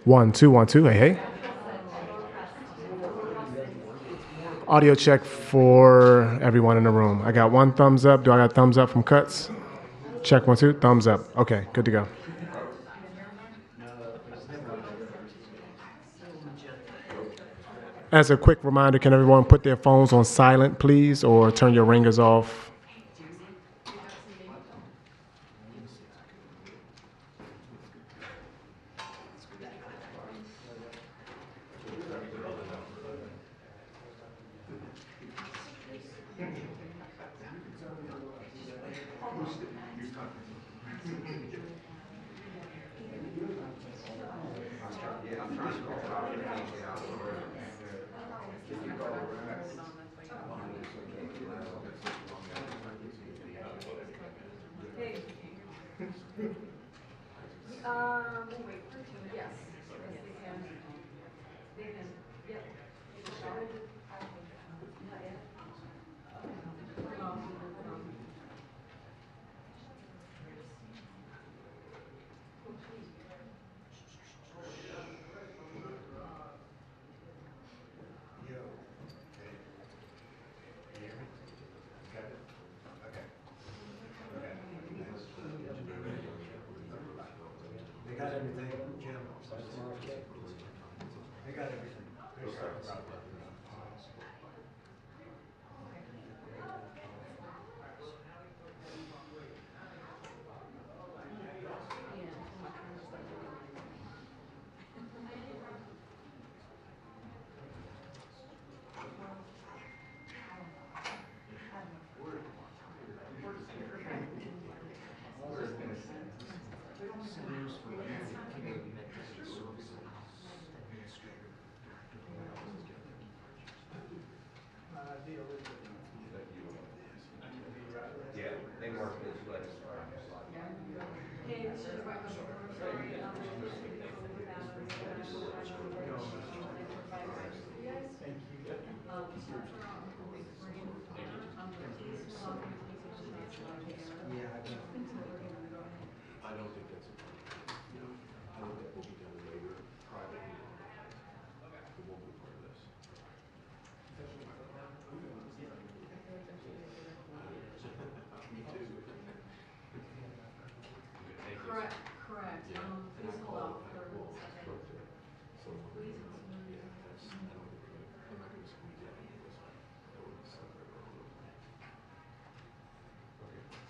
One, two, 1, 2. Hey, hey. Audio check for everyone in the room. I got one thumbs up. Do I got thumbs up from Cuts? Check 1, 2. Thumbs up. Okay, good to go. As a quick reminder, can everyone put their phones on silent, please, or turn your ringers off? They got everything, Jim. They got everything. Centers for Community Medication Services Administrator, Director of Autism. Yeah, they work this way. Yeah, I got I don't think that's a problem. No, I think that will be done later, privately. It won't be part of this. Me too. Correct, correct. Yeah, and Please hold off for a well, second. spoke to someone. Yeah, that's, I don't think I'm not gonna squeeze that into this one. That would be separate or a little. Okay.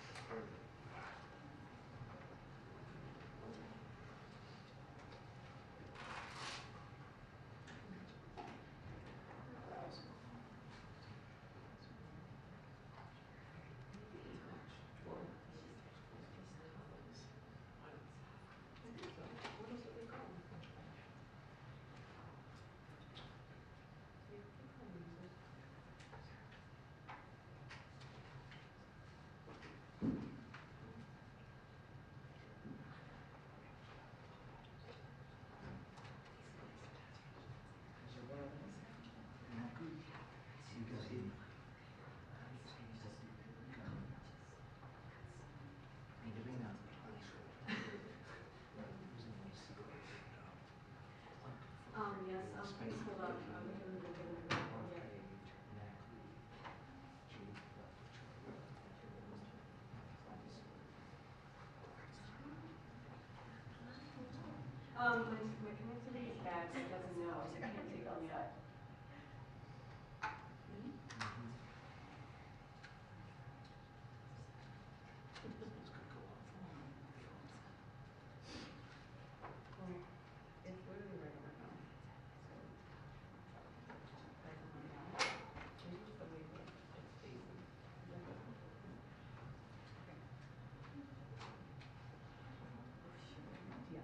All right. Yes, please hold off. My connectivity is bad, so it doesn't know, so I can't take them yet. It's literally right on my phone. Maybe it's the way that it's facing. Yeah.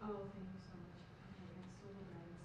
Oh, thank you so much. Okay, that's so nice.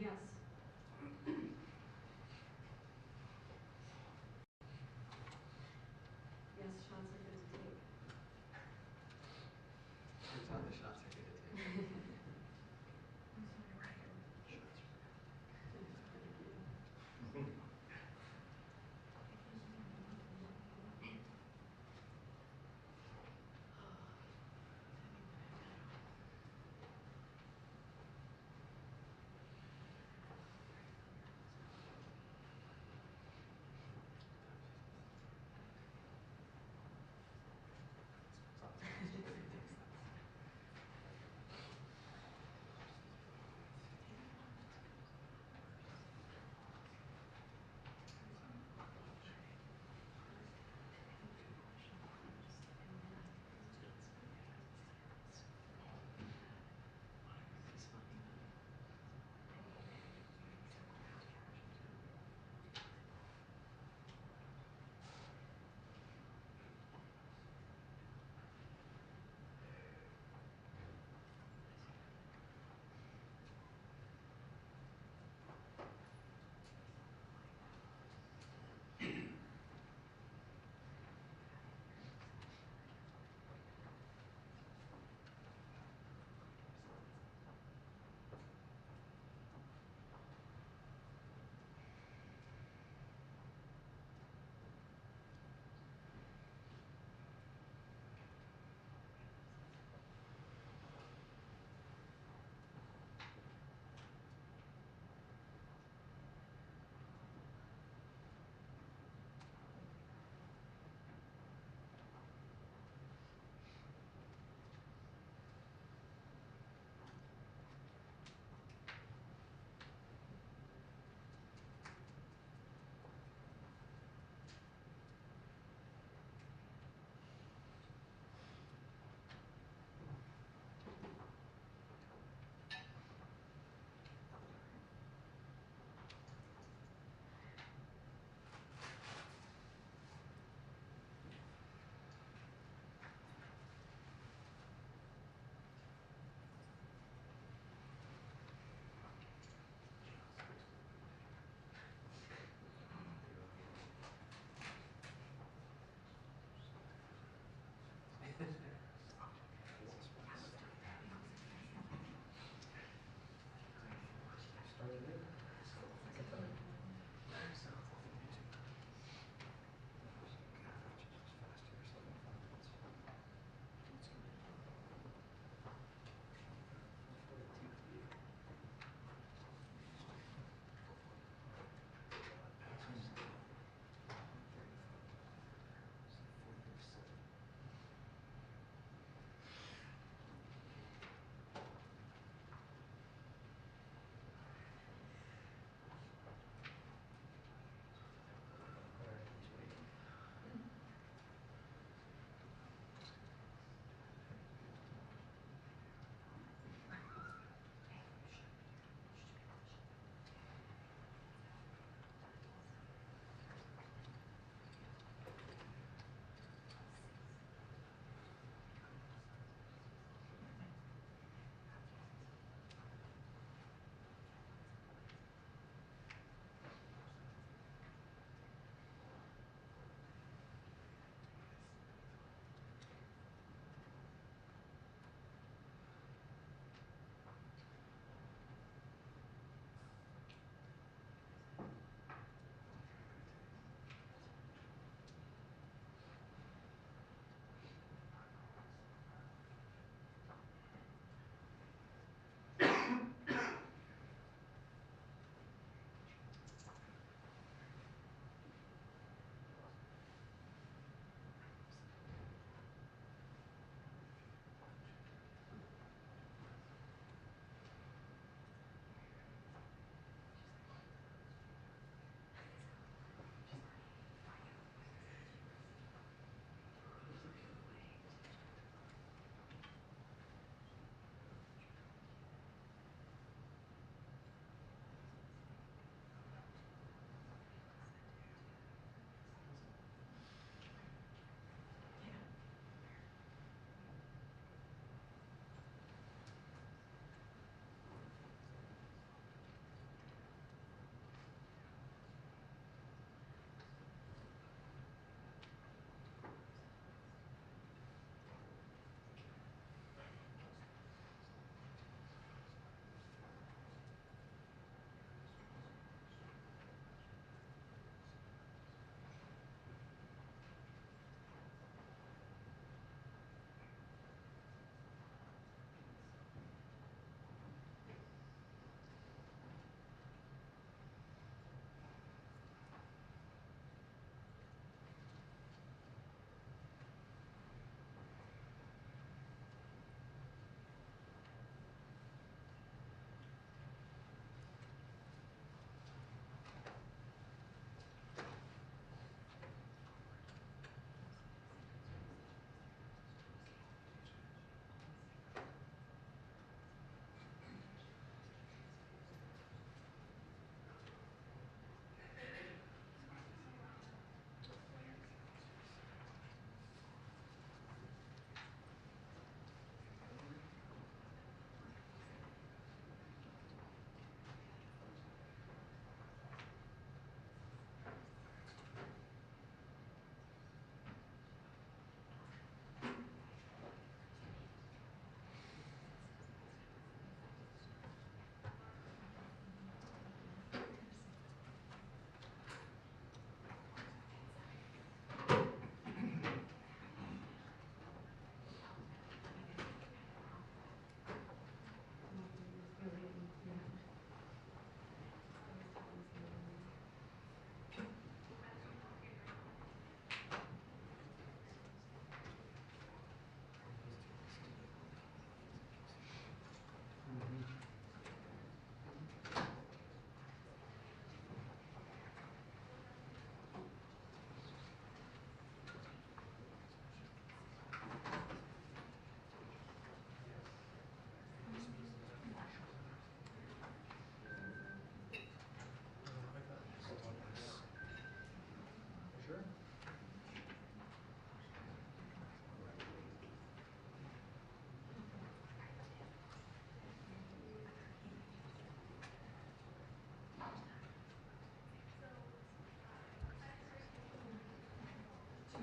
Yes. Yes, shots are good to take. Turns out the shots are good to take.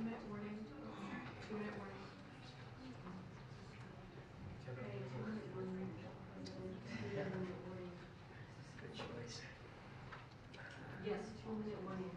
2-minute warning. 2-minute warning. Okay, 2-minute warning. 2-minute warning. Good choice. Yes, 2-minute warning.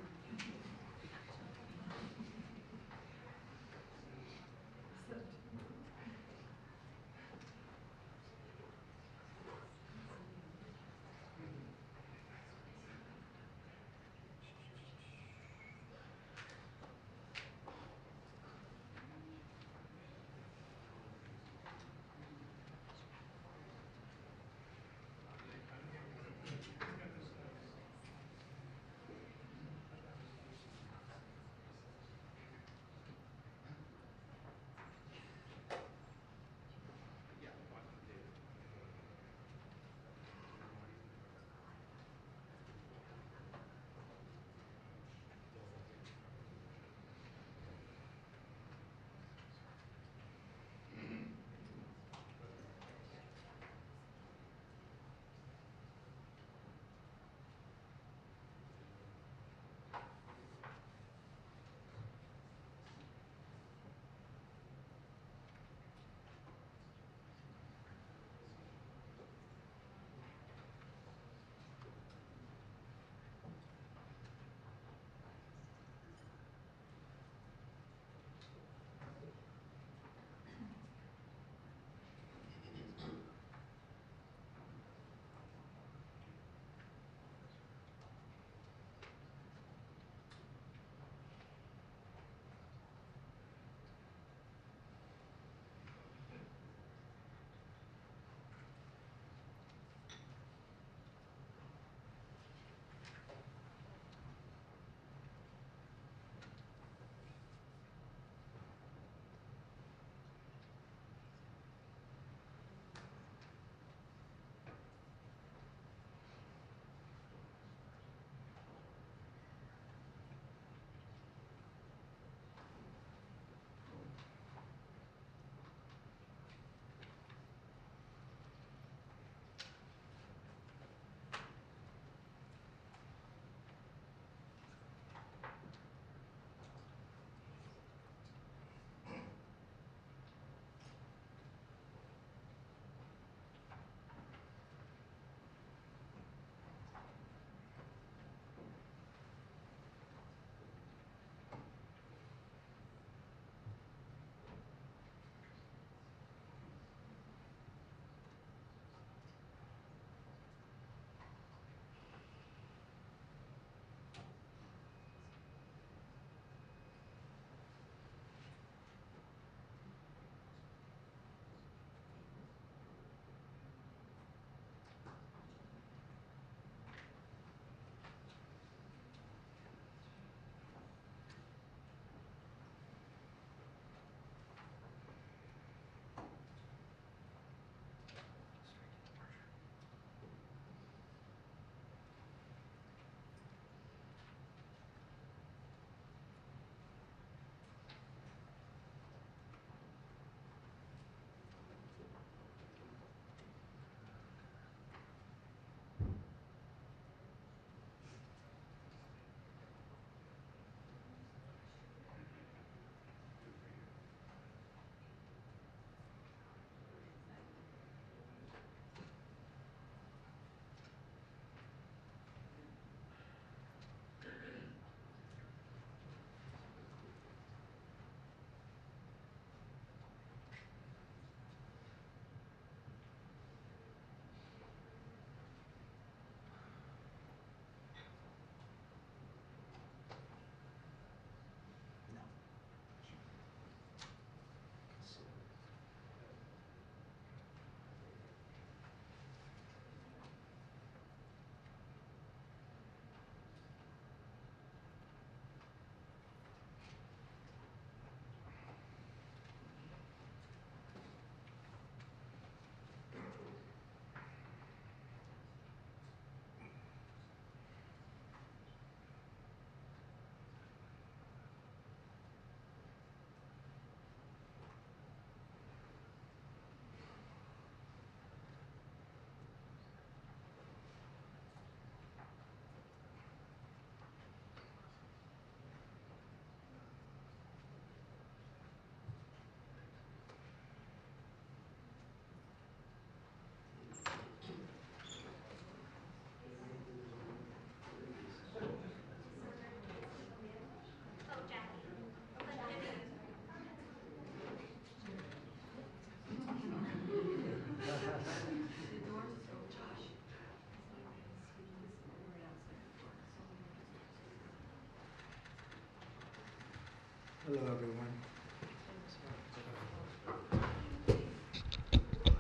Hello, everyone.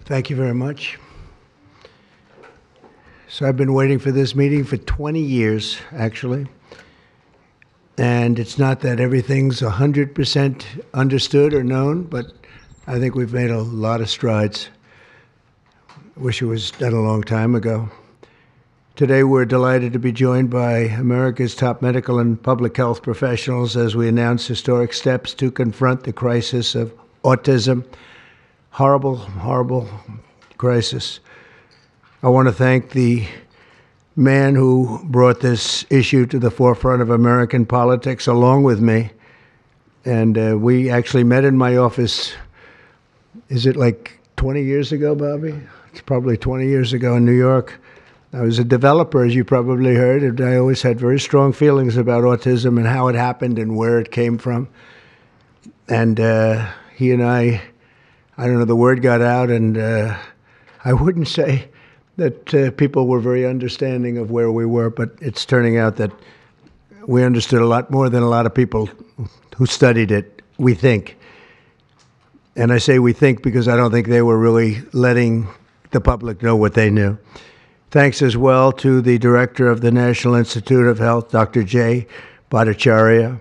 Thank you very much. So I've been waiting for this meeting for 20 years, actually. And it's not that everything's 100% understood or known, but I think we've made a lot of strides. Wish it was done a long time ago. Today, we're delighted to be joined by America's top medical and public health professionals as we announce historic steps to confront the crisis of autism. Horrible, horrible crisis. I want to thank the man who brought this issue to the forefront of American politics along with me. And we actually met in my office, is it like 20 years ago, Bobby? It's probably 20 years ago in New York. I was a developer, as you probably heard, and I always had very strong feelings about autism and how it happened and where it came from. And he and I don't know, the word got out, and I wouldn't say that people were very understanding of where we were, but it's turning out that we understood a lot more than a lot of people who studied it, we think. And I say we think because I don't think they were really letting the public know what they knew. Thanks as well to the director of the National Institute of Health, Dr. Jay Bhattacharya,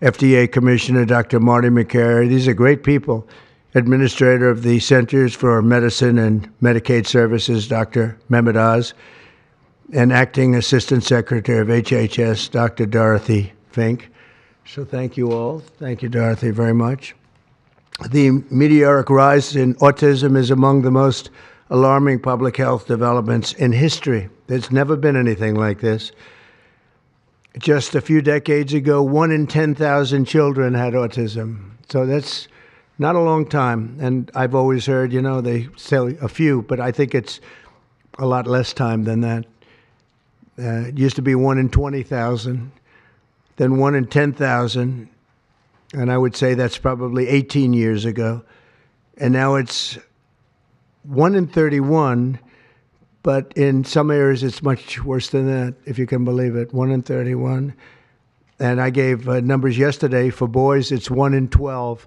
FDA Commissioner Dr. Marty McCary. These are great people. Administrator of the Centers for Medicine and Medicaid Services, Dr. Mehmet Oz, and Acting Assistant Secretary of HHS, Dr. Dorothy Fink. So thank you all. Thank you, Dorothy, very much. The meteoric rise in autism is among the most alarming public health developments in history. There's never been anything like this. Just a few decades ago, 1 in 10,000 children had autism. So that's not a long time. And I've always heard, you know, they say a few, but I think it's a lot less time than that. It used to be 1 in 20,000, then 1 in 10,000. And I would say that's probably 18 years ago. And now it's 1 in 31, but in some areas it's much worse than that, if you can believe it, 1 in 31. And I gave numbers yesterday. For boys, it's 1 in 12.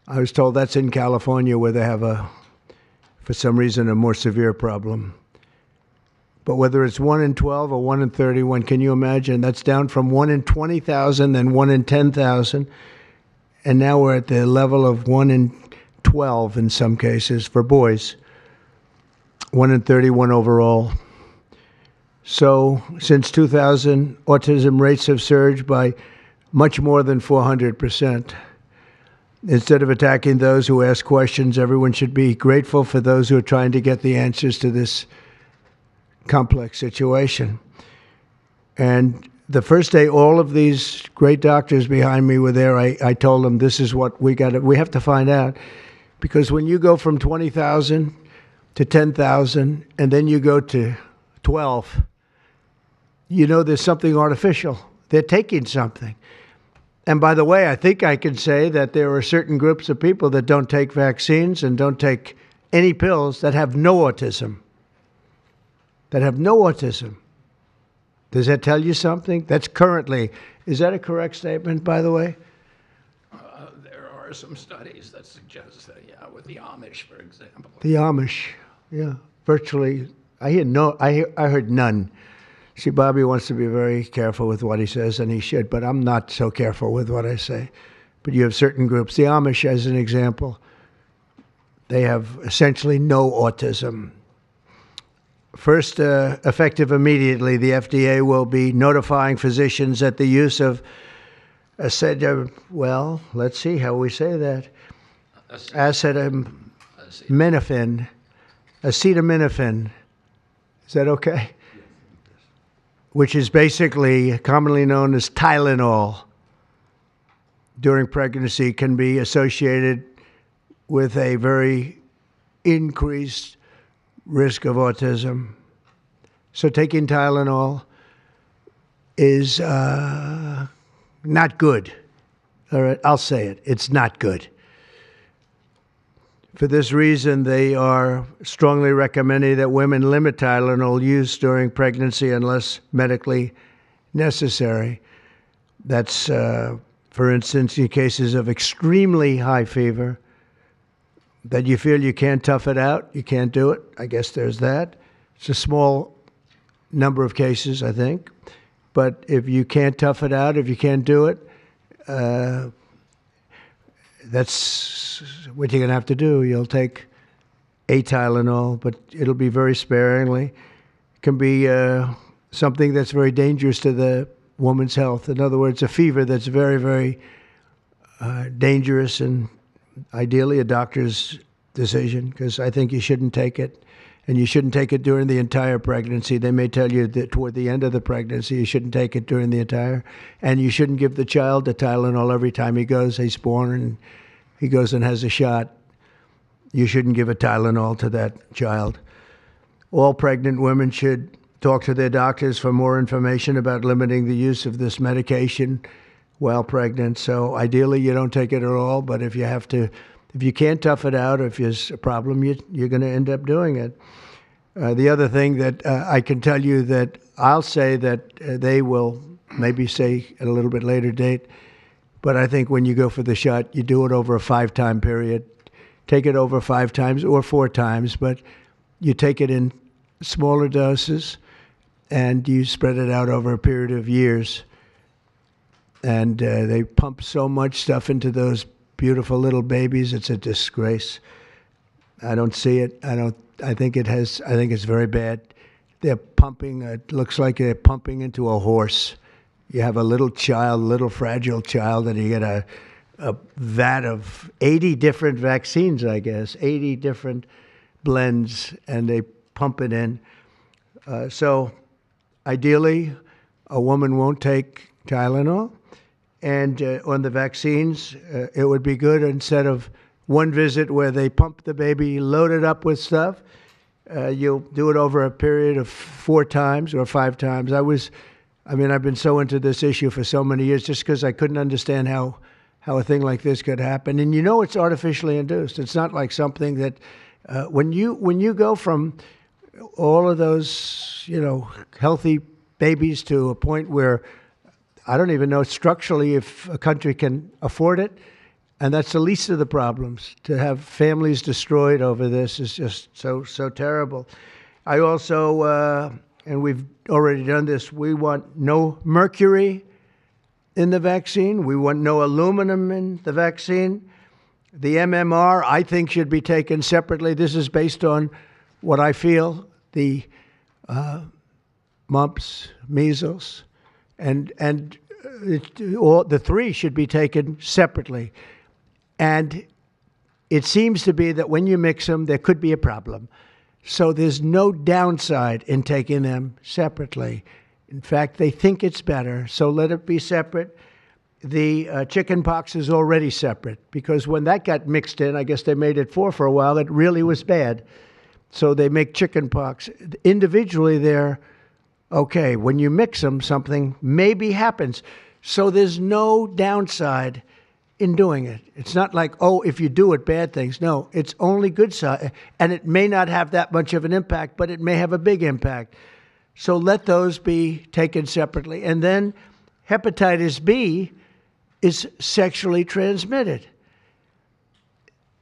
I was told that's in California where they have for some reason, a more severe problem. But whether it's 1 in 12 or 1 in 31, can you imagine? That's down from 1 in 20,000, then 1 in 10,000. And now we're at the level of 1 in 12 in some cases for boys. 1 in 31 overall. So since 2000, autism rates have surged by much more than 400%. Instead of attacking those who ask questions, everyone should be grateful for those who are trying to get the answers to this complex situation. And the first day all of these great doctors behind me were there, I told them this is what we have to find out. Because when you go from 20,000 to 10,000, and then you go to 12, you know there's something artificial. They're taking something. And by the way, I think I can say that there are certain groups of people that don't take vaccines and don't take any pills that have no autism. That have no autism. Does that tell you something? That's currently, is that a correct statement, by the way? There are some studies that suggest that, yeah, with the Amish, for example. The Amish, yeah, virtually. I heard none. See, Bobby wants to be very careful with what he says, and he should, but I'm not so careful with what I say. But you have certain groups. The Amish, as an example, they have essentially no autism. First, effective immediately, the FDA will be notifying physicians that the use of let's see how we say that. Acetaminophen. Acetaminophen. Is that okay? Which is basically commonly known as Tylenol, during pregnancy can be associated with a very increased risk of autism. So taking Tylenol is not good. All right, I'll say it. It's not good. For this reason, they are strongly recommending that women limit Tylenol use during pregnancy unless medically necessary. That's For instance, in cases of extremely high fever, that you feel you can't tough it out, you can't do it. I guess there's that. It's a small number of cases, I think. But if you can't tough it out, if you can't do it, that's what you're going to have to do. You'll take a Tylenol, but it'll be very sparingly. It can be something that's very dangerous to the woman's health. In other words, a fever that's very, very dangerous, and ideally a doctor's decision, because I think you shouldn't take it. And you shouldn't take it during the entire pregnancy. They may tell you that toward the end of the pregnancy, you shouldn't take it during the entire. And you shouldn't give the child a Tylenol every time he's born and he goes and has a shot. You shouldn't give a Tylenol to that child. All pregnant women should talk to their doctors for more information about limiting the use of this medication while pregnant. So ideally, you don't take it at all, but if you can't tough it out, or if there's a problem, you're going to end up doing it. The other thing that I can tell you that I'll say that they will maybe say at a little bit later date, but I think when you go for the shot, you do it over a 5-time period. Take it over 5 times or 4 times, but you take it in smaller doses and you spread it out over a period of years. And they pump so much stuff into those beautiful little babies. It's a disgrace. I don't see it. I think it's very bad. They're pumping, it looks like they're pumping into a horse. You have a little child, little fragile child, and you get a vat of 80 different vaccines, I guess, 80 different blends, and they pump it in. So ideally, a woman won't take Tylenol. And on the vaccines, it would be good instead of one visit where they pump the baby, load it up with stuff, you'll do it over a period of 4 times or 5 times. I've been so into this issue for so many years just because I couldn't understand how a thing like this could happen. And it's artificially induced. It's not like something that when you go from all of those, healthy babies to a point where I don't even know structurally if a country can afford it. And that's the least of the problems. To have families destroyed over this is just so terrible. I also, and we've already done this, we want no mercury in the vaccine. We want no aluminum in the vaccine. The MMR, I think, should be taken separately. This is based on what I feel, the mumps, measles, and all the 3 should be taken separately. And it seems to be that when you mix them, there could be a problem. So there's no downside in taking them separately. In fact, they think it's better, so let it be separate. The chicken pox is already separate because when that got mixed in, I guess they made it 4 for a while, it really was bad. So they make chicken pox. Individually, they're okay. When you mix them, something maybe happens. So there's no downside in doing it. It's not like, if you do it, bad things. No, it's only good side. And it may not have that much of an impact, but it may have a big impact. So let those be taken separately. And then hepatitis B is sexually transmitted.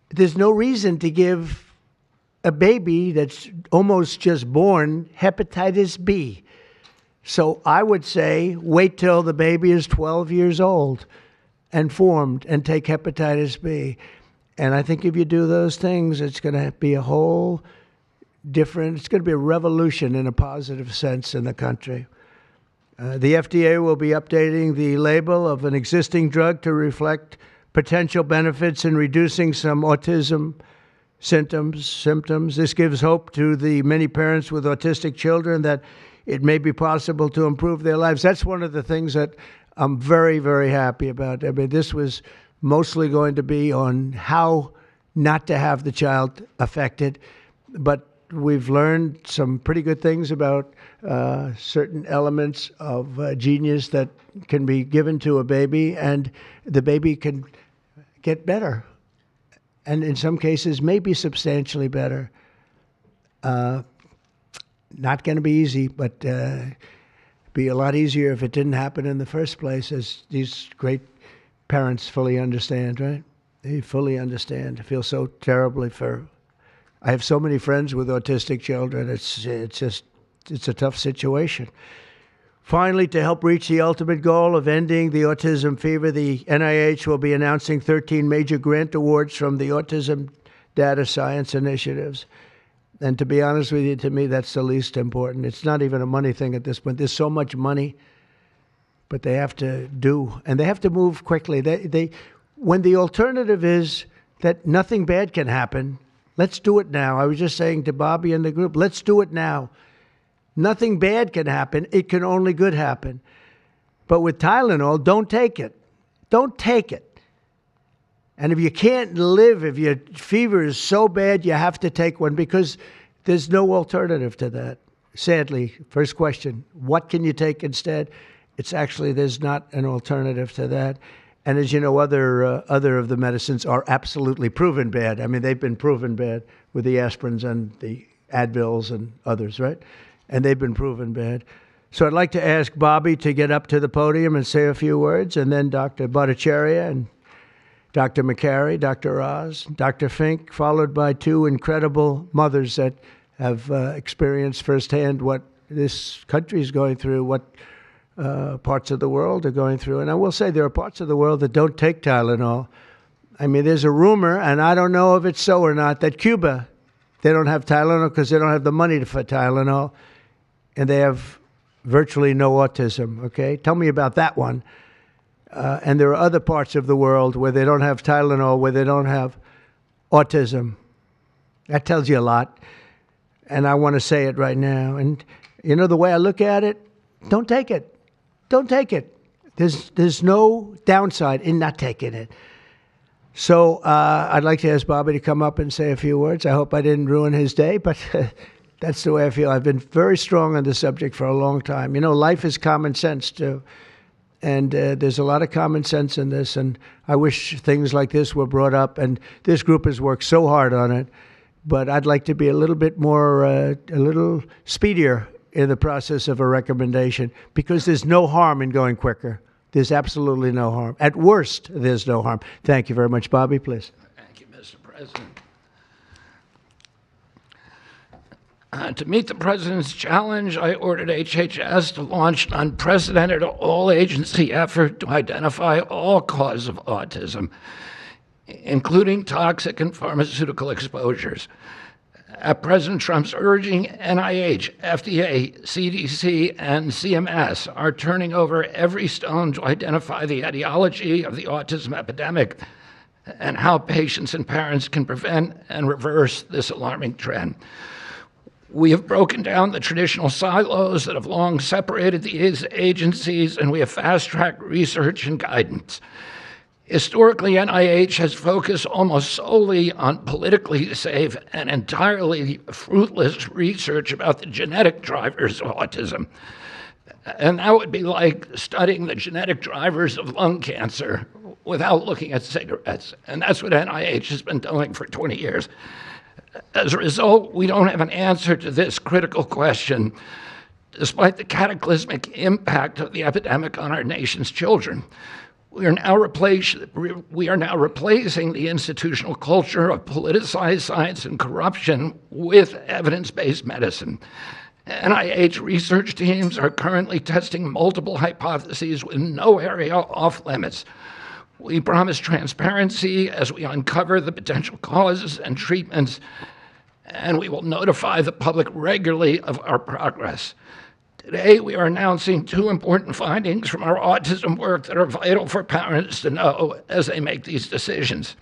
There's no reason to give a baby that's almost just born hepatitis B. So I would say wait till the baby is 12 years old and formed and take hepatitis B. And I think if you do those things, it's going to be a whole different, it's going to be a revolution in a positive sense in the country. The FDA will be updating the label of an existing drug to reflect potential benefits in reducing some autism symptoms. This gives hope to the many parents with autistic children that it may be possible to improve their lives. That's one of the things that I'm very, very happy about. I mean, this was mostly going to be on how not to have the child affected, but we've learned some pretty good things about certain elements of genius that can be given to a baby, and the baby can get better. And in some cases, maybe substantially better. Not going to be easy, but be a lot easier if it didn't happen in the first place, as these great parents fully understand, right? They fully understand. I feel so terribly for. I have so many friends with autistic children. It's a tough situation. Finally, to help reach the ultimate goal of ending the autism fever, the NIH will be announcing 13 major grant awards from the Autism Data Science Initiatives. And to be honest with you, to me, that's the least important. It's not even a money thing at this point. There's so much money, but they have to do, and they have to move quickly. When the alternative is that nothing bad can happen, let's do it now. I was just saying to Bobby and the group, let's do it now. Nothing bad can happen. It can only good happen. But with Tylenol, don't take it. Don't take it. And if you can't live, if your fever is so bad, you have to take one because there's no alternative to that. Sadly, first question, what can you take instead? It's actually, there's not an alternative to that. And as you know, other of the medicines are absolutely proven bad. I mean, they've been proven bad with the aspirins and the Advils and others, right? And they've been proven bad. So I'd like to ask Bobby to get up to the podium and say a few words, and then Dr. Bhattacharya and Dr. McCary, Dr. Oz, Dr. Fink, followed by two incredible mothers that have experienced firsthand what this country is going through, what parts of the world are going through. And I will say there are parts of the world that don't take Tylenol. I mean, there's a rumor, and I don't know if it's so or not, that Cuba, they don't have Tylenol because they don't have the money for Tylenol, and they have virtually no autism, okay? Tell me about that one. And there are other parts of the world where they don't have Tylenol, where they don't have autism. That tells you a lot. And I want to say it right now. And, you know, the way I look at it, don't take it. Don't take it. There's no downside in not taking it. So I'd like to ask Bobby to come up and say a few words. I hope I didn't ruin his day, but that's the way I feel. I've been very strong on the subject for a long time. You know, life is common sense, too. And there's a lot of common sense in this, and I wish things like this were brought up, and this group has worked so hard on it, but I'd like to be a little bit more, a little speedier in the process of a recommendation, because there's no harm in going quicker. There's absolutely no harm. At worst, there's no harm. Thank you very much. Bobby, please. Thank you, Mr. President. To meet the President's challenge, I ordered HHS to launch an unprecedented all-agency effort to identify all causes of autism, including toxic and pharmaceutical exposures. At President Trump's urging, NIH, FDA, CDC, and CMS are turning over every stone to identify the etiology of the autism epidemic and how patients and parents can prevent and reverse this alarming trend. We have broken down the traditional silos that have long separated these agencies, and we have fast-tracked research and guidance. Historically, NIH has focused almost solely on politically safe and entirely fruitless research about the genetic drivers of autism. And that would be like studying the genetic drivers of lung cancer without looking at cigarettes. And that's what NIH has been doing for 20 years. As a result, we don't have an answer to this critical question, despite the cataclysmic impact of the epidemic on our nation's children. We are now replacing the institutional culture of politicized science and corruption with evidence-based medicine. NIH research teams are currently testing multiple hypotheses with no area off limits. We promise transparency as we uncover the potential causes and treatments, and we will notify the public regularly of our progress. Today, we are announcing two important findings from our autism work that are vital for parents to know as they make these decisions.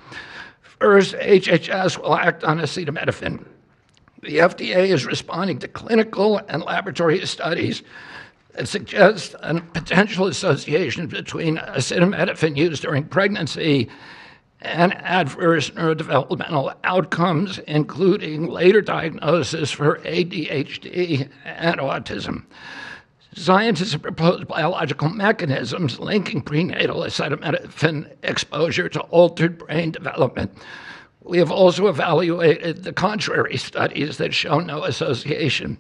First, HHS will act on acetaminophen. The FDA is responding to clinical and laboratory studies that suggest a potential association between acetaminophen use during pregnancy and adverse neurodevelopmental outcomes, including later diagnosis for ADHD and autism. Scientists have proposed biological mechanisms linking prenatal acetaminophen exposure to altered brain development. We have also evaluated the contrary studies that show no association.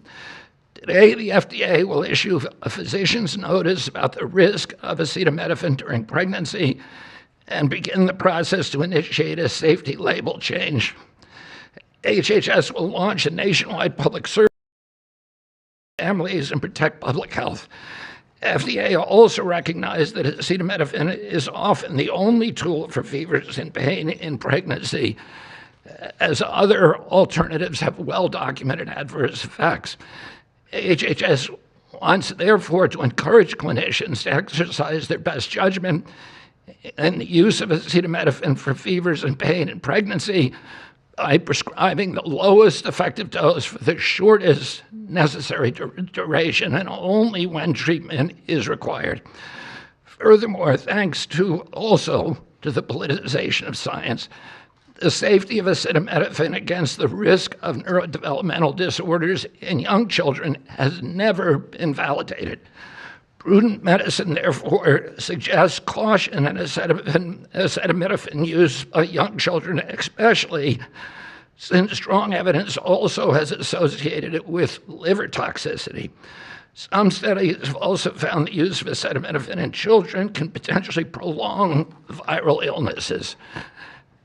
Today, the FDA will issue a physician's notice about the risk of acetaminophen during pregnancy and begin the process to initiate a safety label change. HHS will launch a nationwide public service for families and protect public health. FDA also recognized that acetaminophen is often the only tool for fevers and pain in pregnancy, as other alternatives have well-documented adverse effects. HHS wants, therefore, to encourage clinicians to exercise their best judgment in the use of acetaminophen for fevers and pain in pregnancy by prescribing the lowest effective dose for the shortest necessary duration and only when treatment is required. Furthermore, thanks to the politicization of science, the safety of acetaminophen against the risk of neurodevelopmental disorders in young children has never been validated. Prudent medicine, therefore, suggests caution in acetaminophen use by young children, especially since strong evidence also has associated it with liver toxicity. Some studies have also found the use of acetaminophen in children can potentially prolong viral illnesses.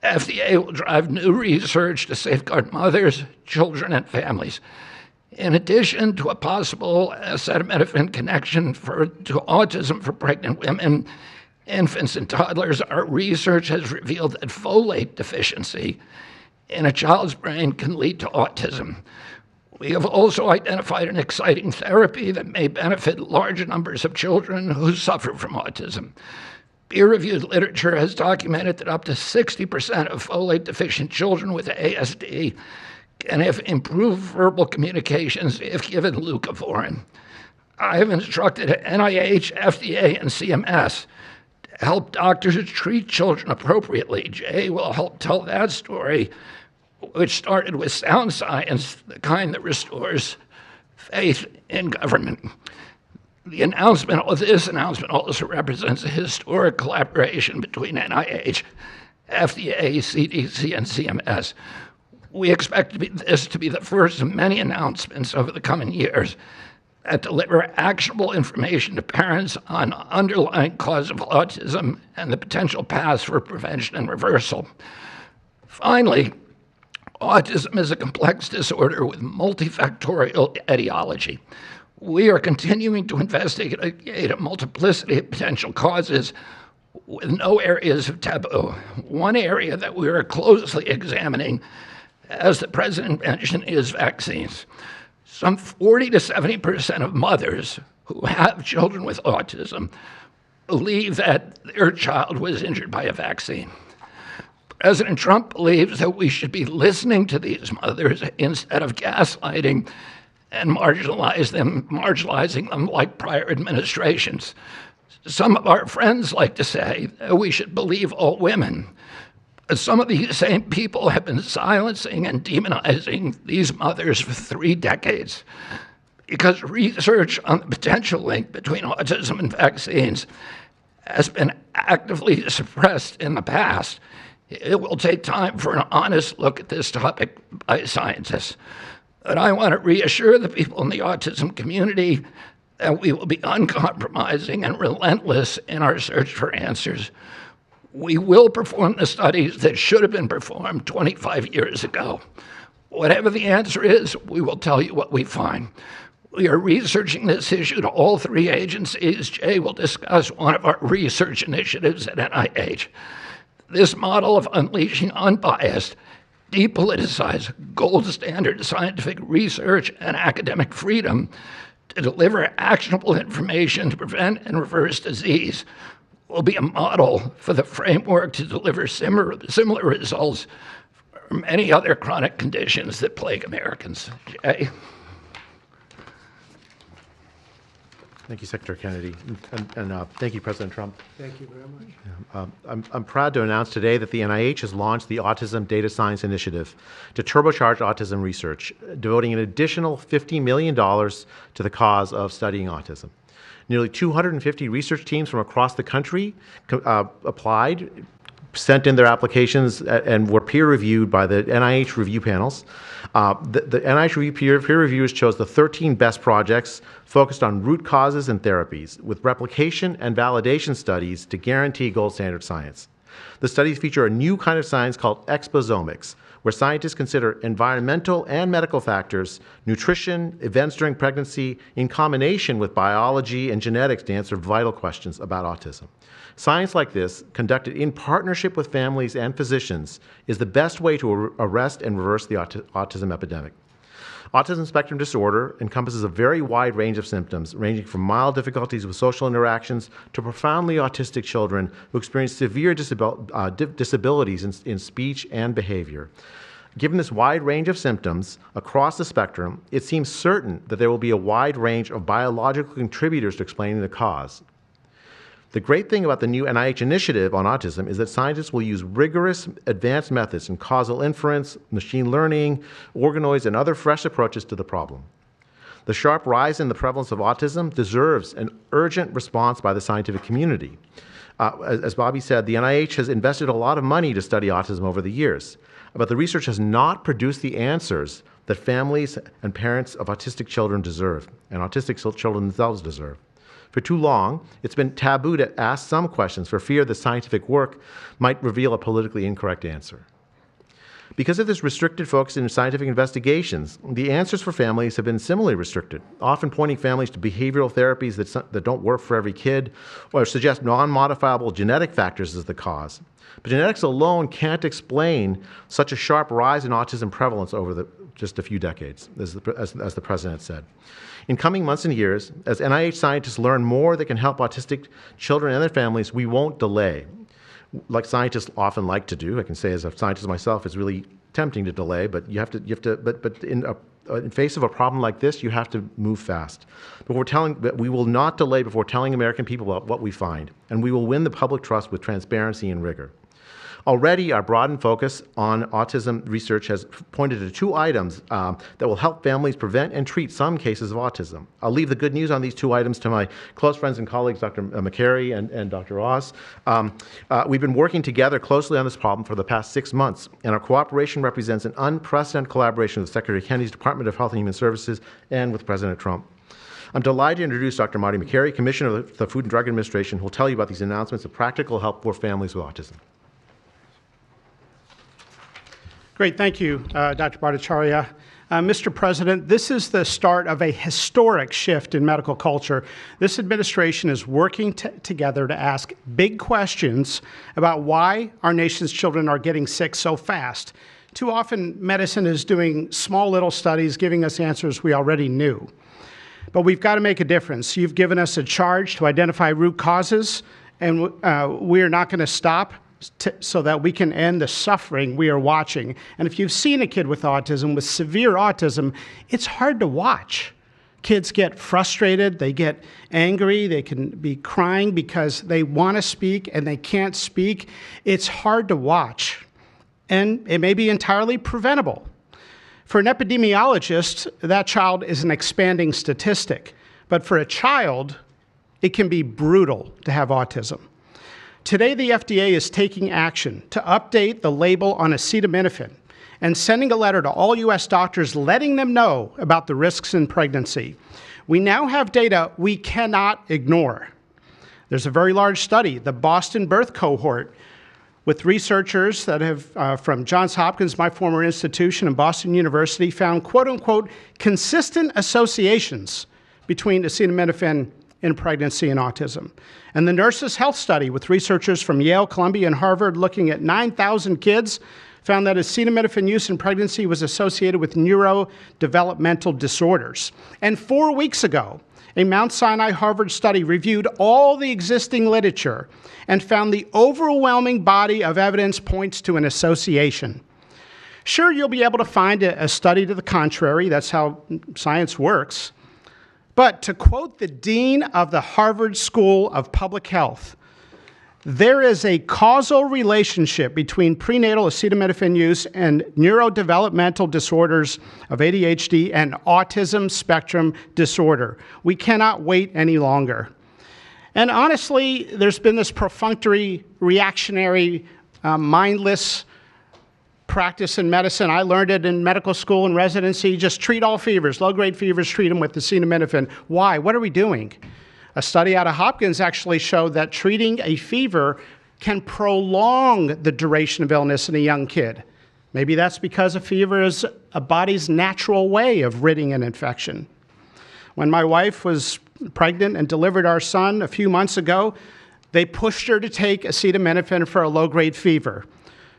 FDA will drive new research to safeguard mothers, children, and families. In addition to a possible acetaminophen connection to autism for pregnant women, infants, and toddlers, our research has revealed that folate deficiency in a child's brain can lead to autism. We have also identified an exciting therapy that may benefit large numbers of children who suffer from autism. Peer-reviewed literature has documented that up to 60% of folate-deficient children with ASD can have improved verbal communications if given leucovorin. I have instructed NIH, FDA, and CMS to help doctors treat children appropriately. Jay will help tell that story, which started with sound science, the kind that restores faith in government. This announcement also represents a historic collaboration between NIH, FDA, CDC, and CMS. We expect this to be the first of many announcements over the coming years that deliver actionable information to parents on underlying cause of autism and the potential paths for prevention and reversal. Finally, autism is a complex disorder with multifactorial etiology. We are continuing to investigate a multiplicity of potential causes with no areas of taboo. One area that we are closely examining, as the President mentioned, is vaccines. Some 40 to 70% of mothers who have children with autism believe that their child was injured by a vaccine. President Trump believes that we should be listening to these mothers instead of gaslighting and marginalizing them like prior administrations. Some of our friends like to say that we should believe all women. Some of these same people have been silencing and demonizing these mothers for 3 decades because research on the potential link between autism and vaccines has been actively suppressed in the past. It will take time for an honest look at this topic by scientists. But I want to reassure the people in the autism community that we will be uncompromising and relentless in our search for answers. We will perform the studies that should have been performed 25 years ago. Whatever the answer is, we will tell you what we find. We are researching this issue to all 3 agencies. Jay will discuss one of our research initiatives at NIH. This model of unleashing unbiased, depoliticized, gold standard scientific research and academic freedom to deliver actionable information to prevent and reverse disease will be a model for the framework to deliver similar results for many other chronic conditions that plague Americans. Jay? Thank you, Secretary Kennedy, and thank you, President Trump. Thank you very much. I'm proud to announce today that the NIH has launched the Autism Data Science Initiative to turbocharge autism research, devoting an additional $50 million to the cause of studying autism. Nearly 250 research teams from across the country applied, sent in their applications, and were peer-reviewed by the NIH review panels. The NIH peer reviewers chose the 13 best projects focused on root causes and therapies, with replication and validation studies to guarantee gold standard science. The studies feature a new kind of science called exposomics, where scientists consider environmental and medical factors, nutrition, events during pregnancy, in combination with biology and genetics to answer vital questions about autism. Science like this, conducted in partnership with families and physicians, is the best way to arrest and reverse the autism epidemic. Autism spectrum disorder encompasses a very wide range of symptoms, ranging from mild difficulties with social interactions to profoundly autistic children who experience severe disabilities in speech and behavior. Given this wide range of symptoms across the spectrum, it seems certain that there will be a wide range of biological contributors to explaining the cause. The great thing about the new NIH initiative on autism is that scientists will use rigorous advanced methods in causal inference, machine learning, organoids, and other fresh approaches to the problem. The sharp rise in the prevalence of autism deserves an urgent response by the scientific community. As Bobby said, the NIH has invested a lot of money to study autism over the years, but the research has not produced the answers that families and parents of autistic children deserve, and autistic children themselves deserve. For too long, it's been taboo to ask some questions for fear the scientific work might reveal a politically incorrect answer. Because of this restricted focus in scientific investigations, the answers for families have been similarly restricted, often pointing families to behavioral therapies that don't work for every kid or suggest non-modifiable genetic factors as the cause. But genetics alone can't explain such a sharp rise in autism prevalence over just a few decades, as the president said. In coming months and years, as NIH scientists learn more that can help autistic children and their families, we won't delay. Like scientists often like to do, I can say as a scientist myself, it's really tempting to delay, but but in face of a problem like this, you have to move fast. But we will not delay before telling American people about what we find, and we will win the public trust with transparency and rigor. Already, our broadened focus on autism research has pointed to 2 items that will help families prevent and treat some cases of autism. I'll leave the good news on these 2 items to my close friends and colleagues, Dr. McCary and Dr. Oz. We've been working together closely on this problem for the past 6 months, and our cooperation represents an unprecedented collaboration with Secretary Kennedy's Department of Health and Human Services and with President Trump. I'm delighted to introduce Dr. Marty McCary, Commissioner of the Food and Drug Administration, who will tell you about these announcements of practical help for families with autism. Great, thank you, Dr. Bhattacharya. Mr. President, this is the start of a historic shift in medical culture. This administration is working together to ask big questions about why our nation's children are getting sick so fast. Too often, medicine is doing small little studies, giving us answers we already knew. But we've got to make a difference. You've given us a charge to identify root causes, and we are not going to stop so that we can end the suffering we are watching. And if you've seen a kid with autism, with severe autism, it's hard to watch. Kids get frustrated, they get angry, they can be crying because they want to speak and they can't speak. It's hard to watch, and it may be entirely preventable. For an epidemiologist, that child is an expanding statistic. But for a child, it can be brutal to have autism. Today, the FDA is taking action to update the label on acetaminophen and sending a letter to all U.S. doctors letting them know about the risks in pregnancy. We now have data we cannot ignore. There's a very large study, the Boston Birth Cohort, with researchers that have, from Johns Hopkins, my former institution, and Boston University, found quote-unquote consistent associations between acetaminophen in pregnancy and autism. And the Nurses' Health Study with researchers from Yale, Columbia, and Harvard looking at 9,000 kids found that acetaminophen use in pregnancy was associated with neurodevelopmental disorders. And 4 weeks ago, a Mount Sinai Harvard study reviewed all the existing literature and found the overwhelming body of evidence points to an association. Sure, you'll be able to find a study to the contrary. That's how science works. But to quote the dean of the Harvard School of Public Health, there is a causal relationship between prenatal acetaminophen use and neurodevelopmental disorders of ADHD and autism spectrum disorder. We cannot wait any longer. And honestly, there's been this perfunctory, reactionary, mindless practice in medicine. I learned it in medical school and residency. Just treat all fevers, low-grade fevers, treat them with acetaminophen. Why? What are we doing? A study out of Hopkins actually showed that treating a fever can prolong the duration of illness in a young kid. Maybe that's because a fever is a body's natural way of ridding an infection. When my wife was pregnant and delivered our son a few months ago, they pushed her to take acetaminophen for a low-grade fever.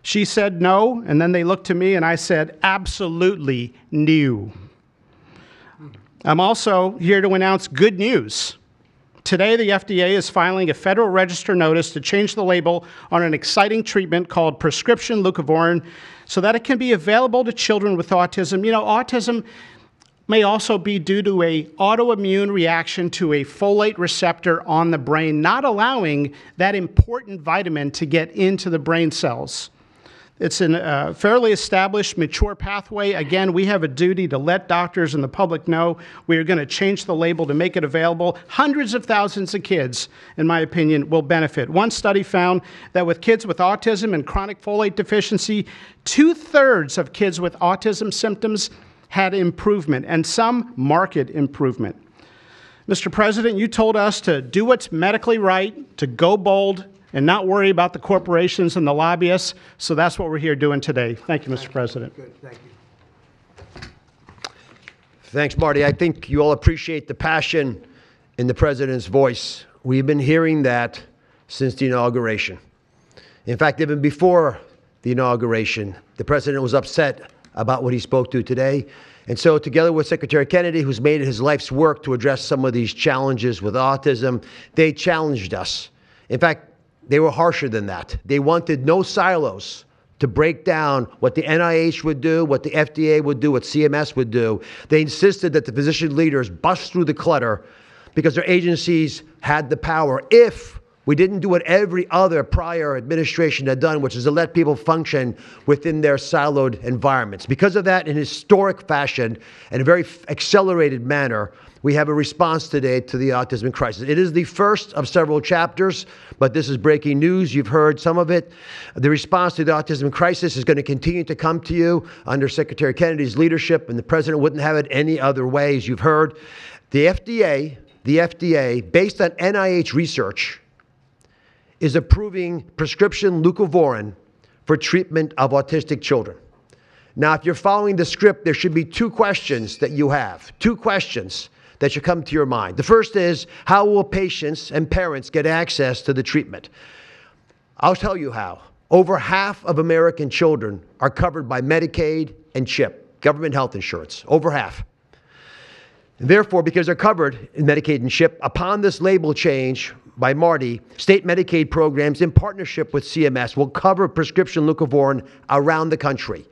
She said no, and then they looked to me and I said, absolutely no. I'm also here to announce good news. Today, the FDA is filing a Federal Register notice to change the label on an exciting treatment called prescription leucovorin so that it can be available to children with autism. You know, autism may also be due to an autoimmune reaction to a folate receptor on the brain, not allowing that important vitamin to get into the brain cells. It's a fairly established, mature pathway. Again, we have a duty to let doctors and the public know we are going to change the label to make it available. Hundreds of thousands of kids, in my opinion, will benefit. One study found that with kids with autism and chronic folate deficiency, 2/3 of kids with autism symptoms had improvement, and some marked improvement. Mr. President, you told us to do what's medically right, to go bold, and not worry about the corporations and the lobbyists. So that's what we're here doing today. Thank you, Mr. President. Good, thank you. Thanks, Marty. I think you all appreciate the passion in the President's voice. We've been hearing that since the inauguration. In fact, even before the inauguration, the President was upset about what he spoke to today. And so together with Secretary Kennedy, who's made it his life's work to address some of these challenges with autism, they challenged us. In fact, they were harsher than that. They wanted no silos to break down what the NIH would do, what the FDA would do, what CMS would do. They insisted that the physician leaders bust through the clutter because their agencies had the power if we didn't do what every other prior administration had done, which is to let people function within their siloed environments. Because of that, in historic fashion and a very accelerated manner, we have a response today to the autism crisis. It is the first of several chapters, but this is breaking news. You've heard some of it. The response to the autism crisis is going to continue to come to you under Secretary Kennedy's leadership, and the President wouldn't have it any other way, as you've heard. The FDA, based on NIH research, is approving prescription leucovorin for treatment of autistic children. Now, if you're following the script, there should be two questions that you have, two questions that should come to your mind. The first is, how will patients and parents get access to the treatment? I'll tell you how. Over half of American children are covered by Medicaid and CHIP, government health insurance, over half. And therefore, because they're covered in Medicaid and CHIP, upon this label change by Marty, state Medicaid programs in partnership with CMS will cover prescription leucovorin around the country.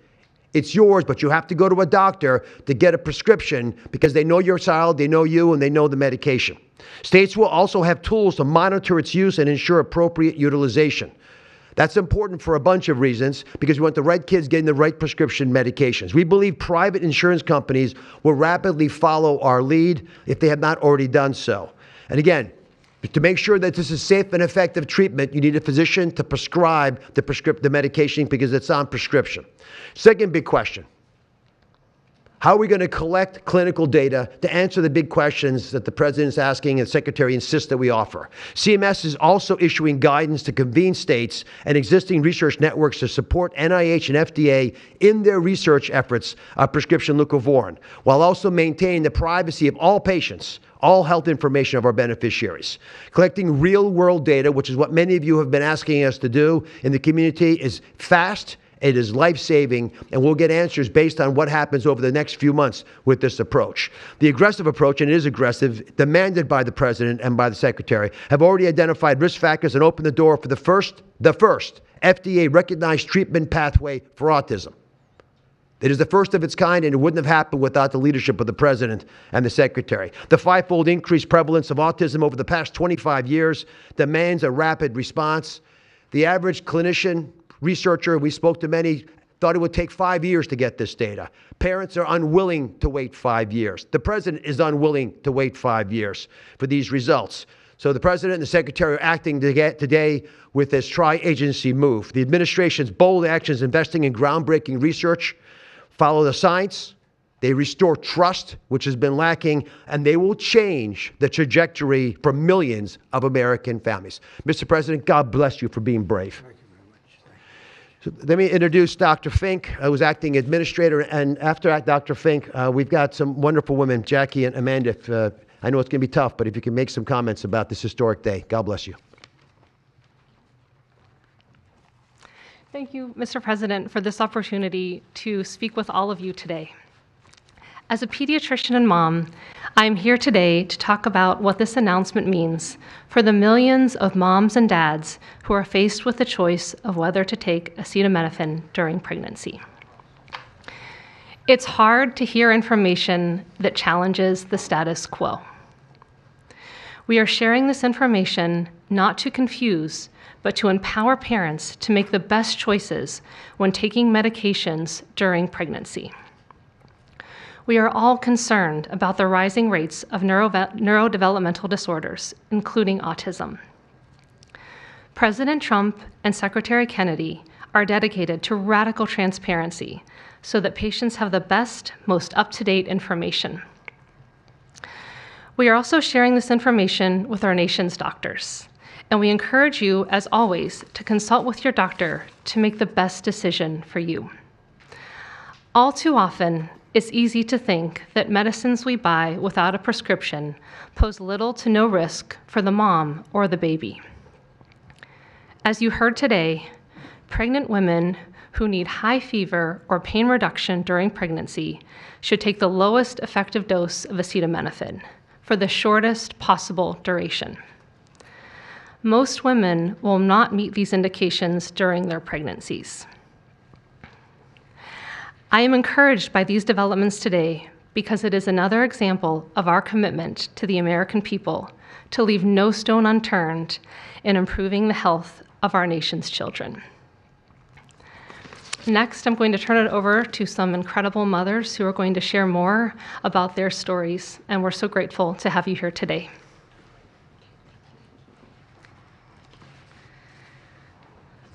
It's yours, but you have to go to a doctor to get a prescription because they know your child, they know you, and they know the medication. States will also have tools to monitor its use and ensure appropriate utilization. That's important for a bunch of reasons because we want the right kids getting the right prescription medications. We believe private insurance companies will rapidly follow our lead if they have not already done so. And again, to make sure that this is safe and effective treatment, you need a physician to prescribe the medication because it's on prescription. Second big question. How are we going to collect clinical data to answer the big questions that the President's asking and the Secretary insists that we offer? CMS is also issuing guidance to convene states and existing research networks to support NIH and FDA in their research efforts of prescription leucovorin, while also maintaining the privacy of all patients, all health information of our beneficiaries. Collecting real-world data, which is what many of you have been asking us to do in the community, is fast, it is life-saving, and we'll get answers based on what happens over the next few months with this approach. The aggressive approach, and it is aggressive, demanded by the President and by the Secretary, have already identified risk factors and opened the door for the first FDA-recognized treatment pathway for autism. It is the first of its kind, and it wouldn't have happened without the leadership of the President and the Secretary. The fivefold increased prevalence of autism over the past 25 years demands a rapid response. The average clinician, researcher, we spoke to many, thought it would take 5 years to get this data. Parents are unwilling to wait 5 years. The President is unwilling to wait 5 years for these results. So the President and the Secretary are acting today with this tri-agency move. The administration's bold actions investing in groundbreaking research follow the science, They restore trust, which has been lacking, and they will change the trajectory for millions of American families. Mr. President, God bless you for being brave. Thank you very much. So let me introduce Dr. Fink, who's acting administrator, and after Dr. Fink, we've got some wonderful women, Jackie and Amanda. I know it's going to be tough, but if you can make some comments about this historic day, God bless you. Thank you, Mr. President, for this opportunity to speak with all of you today. As a pediatrician and mom, I am here today to talk about what this announcement means for the millions of moms and dads who are faced with the choice of whether to take acetaminophen during pregnancy. It's hard to hear information that challenges the status quo. We are sharing this information not to confuse, but to empower parents to make the best choices when taking medications during pregnancy. We are all concerned about the rising rates of neurodevelopmental disorders, including autism. President Trump and Secretary Kennedy are dedicated to radical transparency so that patients have the best, most up-to-date information. We are also sharing this information with our nation's doctors, and we encourage you, as always, to consult with your doctor to make the best decision for you. All too often, it's easy to think that medicines we buy without a prescription pose little to no risk for the mom or the baby. As you heard today, pregnant women who need high fever or pain reduction during pregnancy should take the lowest effective dose of acetaminophen for the shortest possible duration. Most women will not meet these indications during their pregnancies. I am encouraged by these developments today because it is another example of our commitment to the American people to leave no stone unturned in improving the health of our nation's children. Next, I'm going to turn it over to some incredible mothers who are going to share more about their stories, and we're so grateful to have you here today.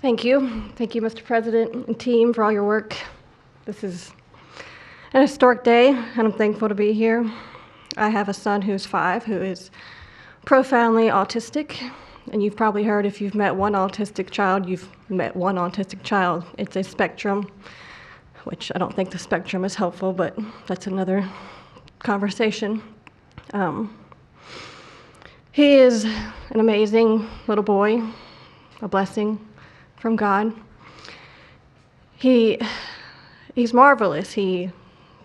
Thank you. Thank you, Mr. President and team, for all your work. This is an historic day, and I'm thankful to be here. I have a son who's 5 who is profoundly autistic, and you've probably heard if you've met one autistic child, you've met one autistic child. It's a spectrum, which I don't think the spectrum is helpful, but that's another conversation. He is an amazing little boy, a blessing from God. He's marvelous. He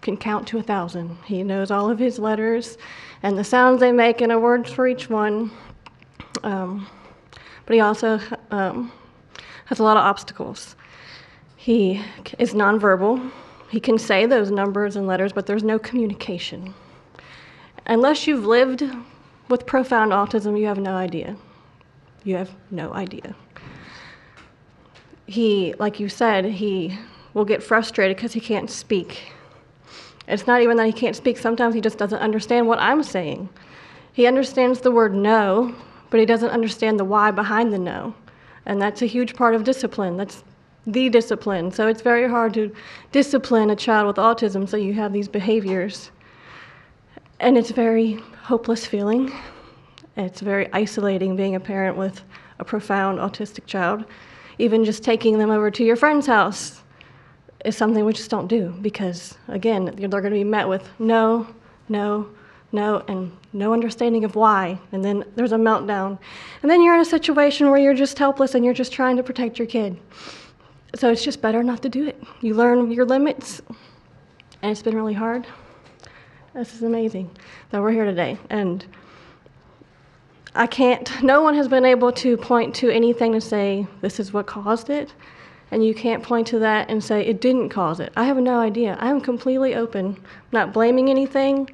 can count to 1,000. He knows all of his letters and the sounds they make and a word for each one. But he also has a lot of obstacles. He is nonverbal. He can say those numbers and letters, but there's no communication. Unless you've lived with profound autism, you have no idea. You have no idea. He, like you said, he will get frustrated because he can't speak. It's not even that he can't speak. Sometimes he just doesn't understand what I'm saying. He understands the word no, but he doesn't understand the why behind the no. And that's a huge part of discipline. That's the discipline. So it's very hard to discipline a child with autism, so you have these behaviors. And it's a very hopeless feeling. It's very isolating being a parent with a profound autistic child. Even just taking them over to your friend's house is something we just don't do because, again, they're going to be met with no, no, no, and no understanding of why. And then there's a meltdown. And then you're in a situation where you're just helpless and you're just trying to protect your kid. So it's just better not to do it. You learn your limits, and it's been really hard. This is amazing that we're here today. And no one has been able to point to anything to say this is what caused it, and you can't point to that and say it didn't cause it. I have no idea. I am completely open, not blaming anything,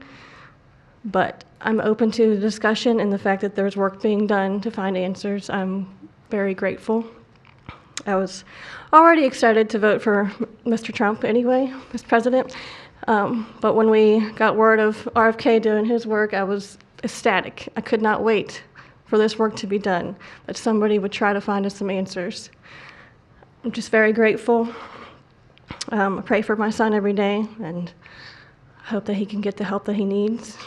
but I'm open to the discussion and the fact that there's work being done to find answers. I'm very grateful. I was already excited to vote for Mr. Trump anyway, Mr. President, but when we got word of RFK doing his work, I was ecstatic. I could not wait for this work to be done, that somebody would try to find us some answers. I'm just very grateful. I pray for my son every day, and hope that he can get the help that he needs.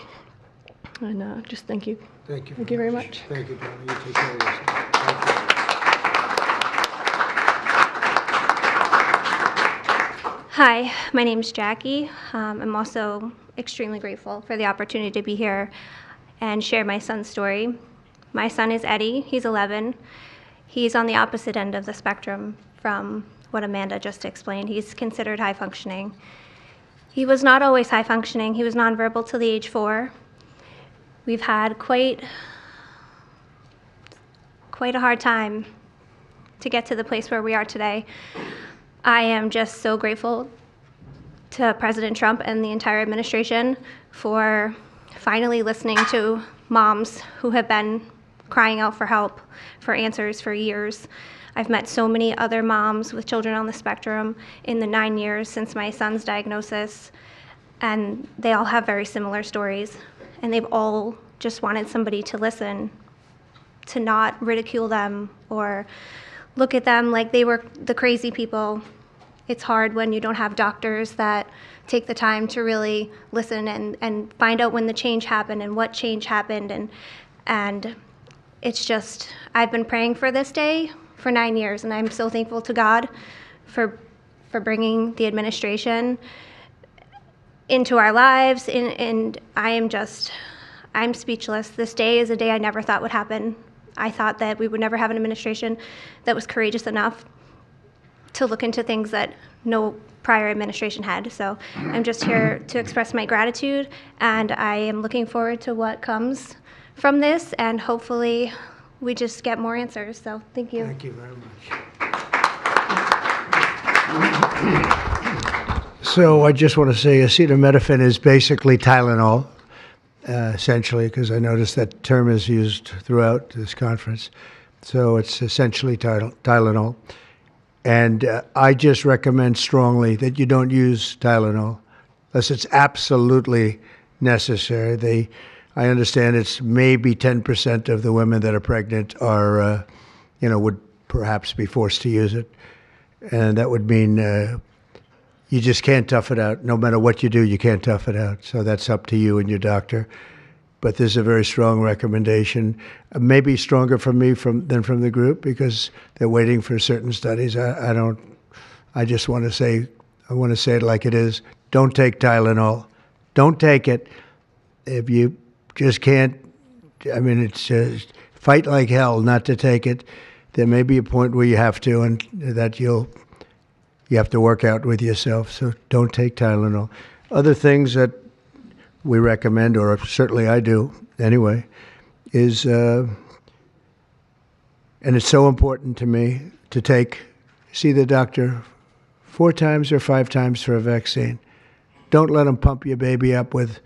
And just thank you. Thank you. Thank you very much. Thank you, Donna. You take care of yourself. Thank you. Hi, my name's Jackie. I'm also extremely grateful for the opportunity to be here and share my son's story. My son is Eddie. He's 11. He's on the opposite end of the spectrum from what Amanda just explained. He's considered high functioning. He was not always high functioning. He was nonverbal till the age 4. We've had quite a hard time to get to the place where we are today. I am just so grateful to President Trump and the entire administration for finally listening to moms who have been crying out for help, for answers for years. I've met so many other moms with children on the spectrum in the 9 years since my son's diagnosis, and they all have very similar stories. And they've all just wanted somebody to listen, to not ridicule them or look at them like they were the crazy people. It's hard when you don't have doctors that take the time to really listen and find out when the change happened and what change happened. And it's just, I've been praying for this day for 9 years, and I'm so thankful to God for bringing the administration into our lives. And I'm speechless. This day is a day I never thought would happen. I thought that we would never have an administration that was courageous enough to look into things that no prior administration had. So I'm just here to express my gratitude, and I am looking forward to what comes from this, and hopefully we just get more answers. So thank you. Thank you very much. So I just want to say acetaminophen is basically Tylenol, essentially, because I noticed that term is used throughout this conference. So it's essentially Tylenol. And I just recommend strongly that you don't use Tylenol unless it's absolutely necessary. I understand it's maybe 10% of the women that are pregnant are, would perhaps be forced to use it. And that would mean you just can't tough it out. No matter what you do, you can't tough it out. So that's up to you and your doctor. But there's a very strong recommendation, maybe stronger from me than from the group, because they're waiting for certain studies. I just want to say, I want to say it like it is. Don't take Tylenol. Don't take it. If you just can't, it's just fight like hell not to take it. There may be a point where you have to, and that you have to work out with yourself. So don't take Tylenol. Other things that we recommend, or certainly I do anyway, is, and it's so important to me to see the doctor 4 times or 5 times for a vaccine. Don't let them pump your baby up with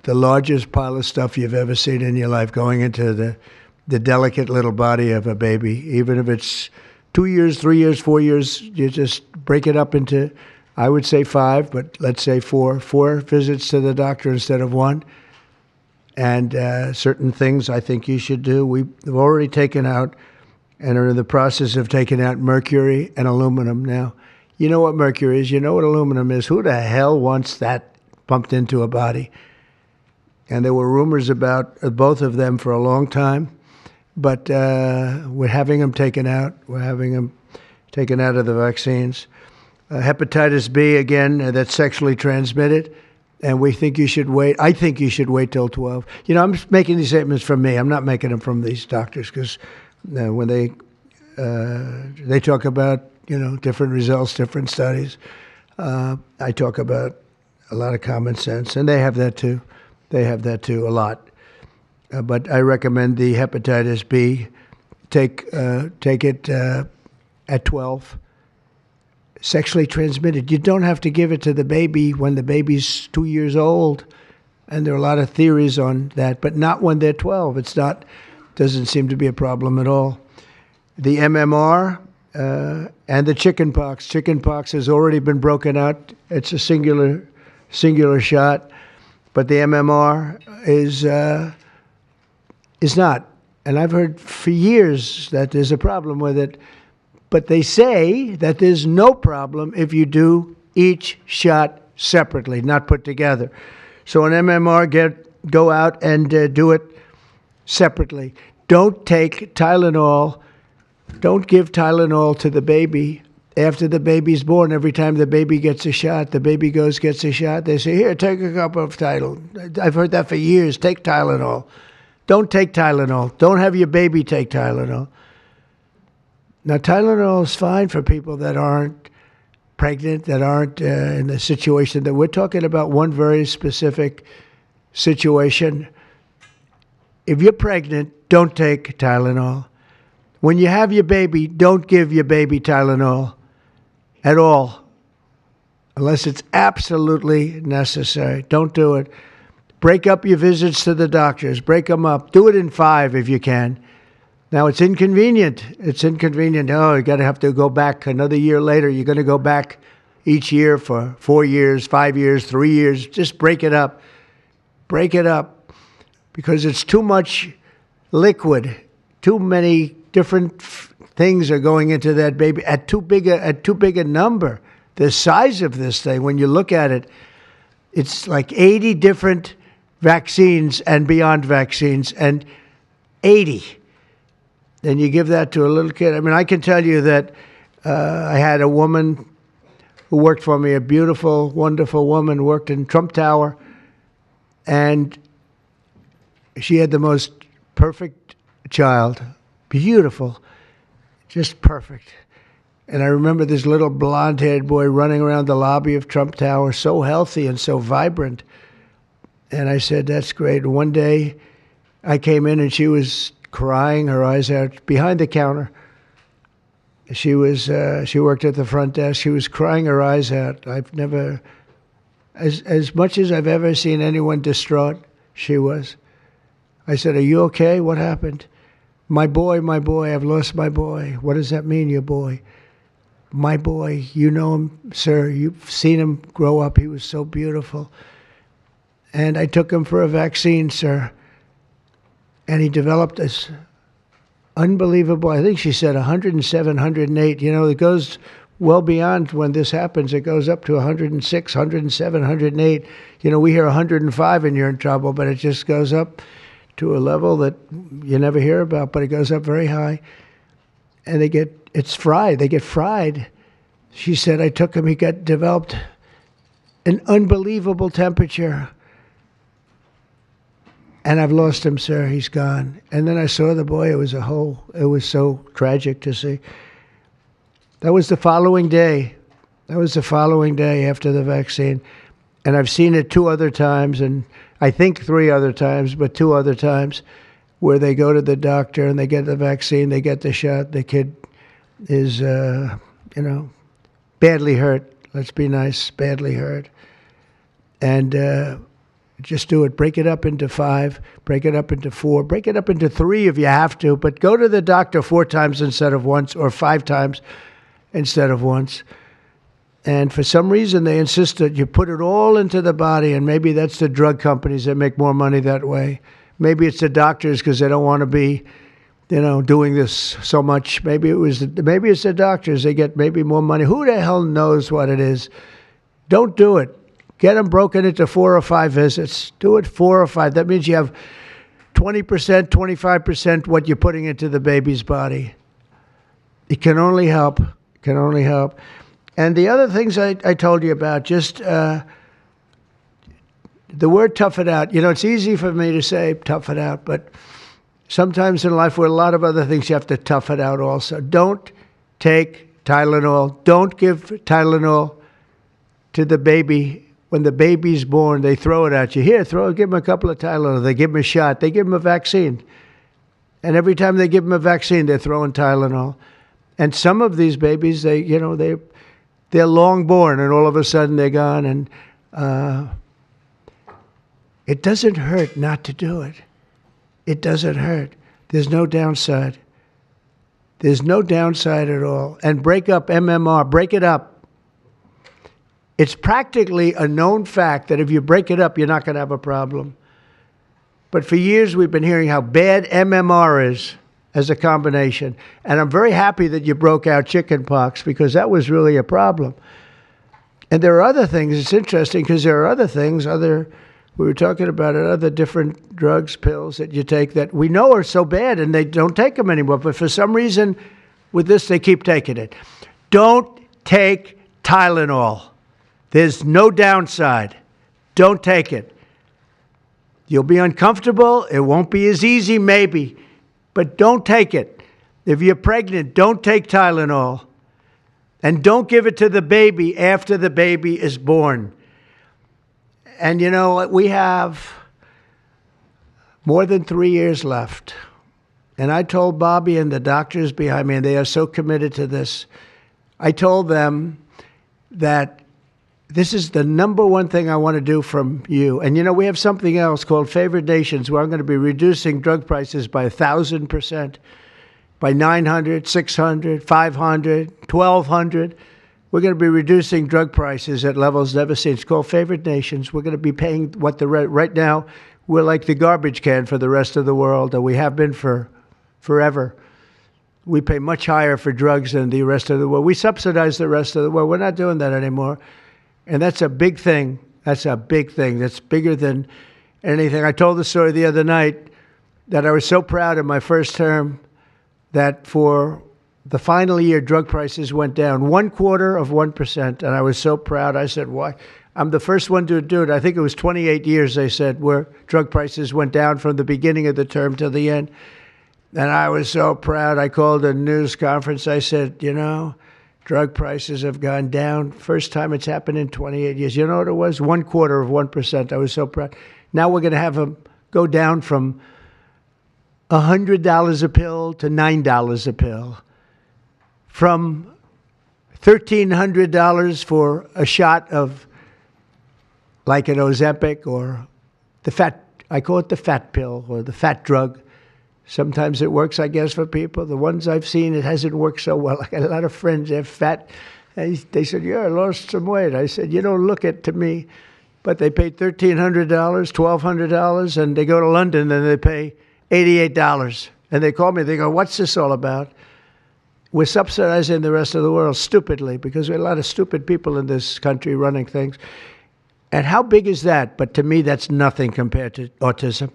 the largest pile of stuff you've ever seen in your life going into the delicate little body of a baby. Even if it's 2 years, 3 years, 4 years, you just break it up into, I would say 5, but let's say 4 visits to the doctor instead of 1. And certain things I think you should do. We've already taken out and are in the process of taking out mercury and aluminum now. You know what mercury is. You know what aluminum is. Who the hell wants that pumped into a body? And there were rumors about both of them for a long time. But we're having them taken out. We're having them taken out of the vaccines. Hepatitis B, again, that's sexually transmitted, and we think you should wait. I think you should wait till 12. I'm making these statements from me. I'm not making them from these doctors, because when they talk about, different results, different studies, I talk about a lot of common sense, and they have that too. They have that too, a lot. But I recommend the hepatitis B. Take it at 12. Sexually transmitted. You don't have to give it to the baby when the baby's 2 years old. And there are a lot of theories on that, but not when they're 12. Doesn't seem to be a problem at all. The MMR and the chickenpox. Chickenpox has already been broken out. It's a singular shot, but the MMR is not. And I've heard for years that there's a problem with it. But they say that there's no problem if you do each shot separately, not put together. So an MMR, go out and do it separately. Don't take Tylenol. Don't give Tylenol to the baby after the baby's born. Every time the baby gets a shot, the baby gets a shot. They say, here, take a cup of Tylenol. I've heard that for years. Take Tylenol. Don't take Tylenol. Don't have your baby take Tylenol. Now, Tylenol is fine for people that aren't pregnant, that aren't in the situation that we're talking about. One very specific situation. If you're pregnant, don't take Tylenol. When you have your baby, don't give your baby Tylenol at all, unless it's absolutely necessary. Don't do it. Break up your visits to the doctors. Break them up. Do it in 5 if you can. Now, it's inconvenient. It's inconvenient. Oh, you got to have to go back another year later. You're going to go back each year for 4 years, 5 years, 3 years. Just break it up. Break it up, because it's too much liquid. Too many different things are going into that baby at too big a number. The size of this thing, when you look at it, it's like 80 different vaccines and beyond vaccines, and 80. Then you give that to a little kid. I mean, I can tell you that I had a woman who worked for me, a beautiful, wonderful woman, worked in Trump Tower, and she had the most perfect child. Beautiful, just perfect. And I remember this little blonde-haired boy running around the lobby of Trump Tower, so healthy and so vibrant. And I said, that's great. One day I came in and she was crying her eyes out behind the counter. She worked at the front desk. She was crying her eyes out. I've never, as much as I've ever seen anyone distraught, she was. I said, are you okay? What happened? My boy, I've lost my boy. What does that mean, your boy? My boy, you know him, sir. You've seen him grow up. He was so beautiful. And I took him for a vaccine, sir. And he developed this unbelievable, I think she said 107, 108. You know, it goes well beyond when this happens. It goes up to 106, 107, 108. You know, we hear 105 and you're in trouble, but it just goes up to a level that you never hear about, but it goes up very high. And it's fried. They get fried. She said, I took him, he developed an unbelievable temperature. And I've lost him, sir. He's gone. And then I saw the boy. It was so tragic to see. That was the following day. After the vaccine. And I've seen it 2 other times, and I think 3 other times, but 2 other times, where they go to the doctor and they get the vaccine, they get the shot. The kid is, badly hurt. Let's be nice, badly hurt. And just do it. Break it up into 5, break it up into 4, break it up into 3 if you have to, but go to the doctor 4 times instead of once, or 5 times instead of once. And for some reason, they insist that you put it all into the body, and maybe that's the drug companies that make more money that way. Maybe it's the doctors because they don't want to be, doing this so much. Maybe it's the doctors. They get maybe more money. Who the hell knows what it is? Don't do it. Get them broken into 4 or 5 visits. Do it 4 or 5. That means you have 20%, 25% what you're putting into the baby's body. It can only help. And the other things I told you about, just the word tough it out. It's easy for me to say tough it out, but sometimes in life with a lot of other things, you have to tough it out also. Don't take Tylenol. Don't give Tylenol to the baby. When the baby's born, they throw it at you. Here, give him a couple of Tylenol. They give him a shot. They give him a vaccine. And every time they give him a vaccine, they're throwing Tylenol. And some of these babies, they're long born, and all of a sudden they're gone. And it doesn't hurt not to do it. It doesn't hurt. There's no downside. There's no downside at all. And break up MMR. Break it up. It's practically a known fact that if you break it up, you're not going to have a problem. But for years, we've been hearing how bad MMR is as a combination. And I'm very happy that you broke out chickenpox, because that was really a problem. And there are other things. It's interesting because there are other things, we were talking about it, other different drugs, pills that you take that we know are so bad and they don't take them anymore. But for some reason, with this, they keep taking it. Don't take Tylenol. There's no downside. Don't take it. You'll be uncomfortable. It won't be as easy, maybe. But don't take it. If you're pregnant, don't take Tylenol. And don't give it to the baby after the baby is born. And you know, we have more than 3 years left. And I told Bobby and the doctors behind me, and they are so committed to this, I told them that this is the number one thing I want to do from you. And you know, we have something else called Favored Nations, where I'm going to be reducing drug prices by 1,000%. By 900, 600, 500, 1,200. We're going to be reducing drug prices at levels never seen. It's called Favored Nations. We're going to be paying what right now, we're like the garbage can for the rest of the world, and we have been for forever. We pay much higher for drugs than the rest of the world. We subsidize the rest of the world. We're not doing that anymore. And that's a big thing. That's a big thing. That's bigger than anything. I told the story the other night that I was so proud of my first term that for the final year, drug prices went down 0.25%, and I was so proud. I said, why? I'm the first one to do it. I think it was 28 years, they said, where drug prices went down from the beginning of the term to the end. And I was so proud. I called a news conference. I said, you know, drug prices have gone down. First time it's happened in 28 years. You know what it was? 0.25%. I was so proud. Now we're going to have them go down from $100 a pill to $9 a pill, from $1,300 for a shot of like an Ozempic or the fat, I call it the fat pill or the fat drug. Sometimes it works, I guess, for people. The ones I've seen, it hasn't worked so well. I got a lot of friends, they're fat. They said, yeah, I lost some weight. I said, you don't look it to me. But they paid $1,300, $1,200, and they go to London and they pay $88. And they call me, they go, what's this all about? We're subsidizing the rest of the world stupidly because we have a lot of stupid people in this country running things. And how big is that? But to me, that's nothing compared to autism.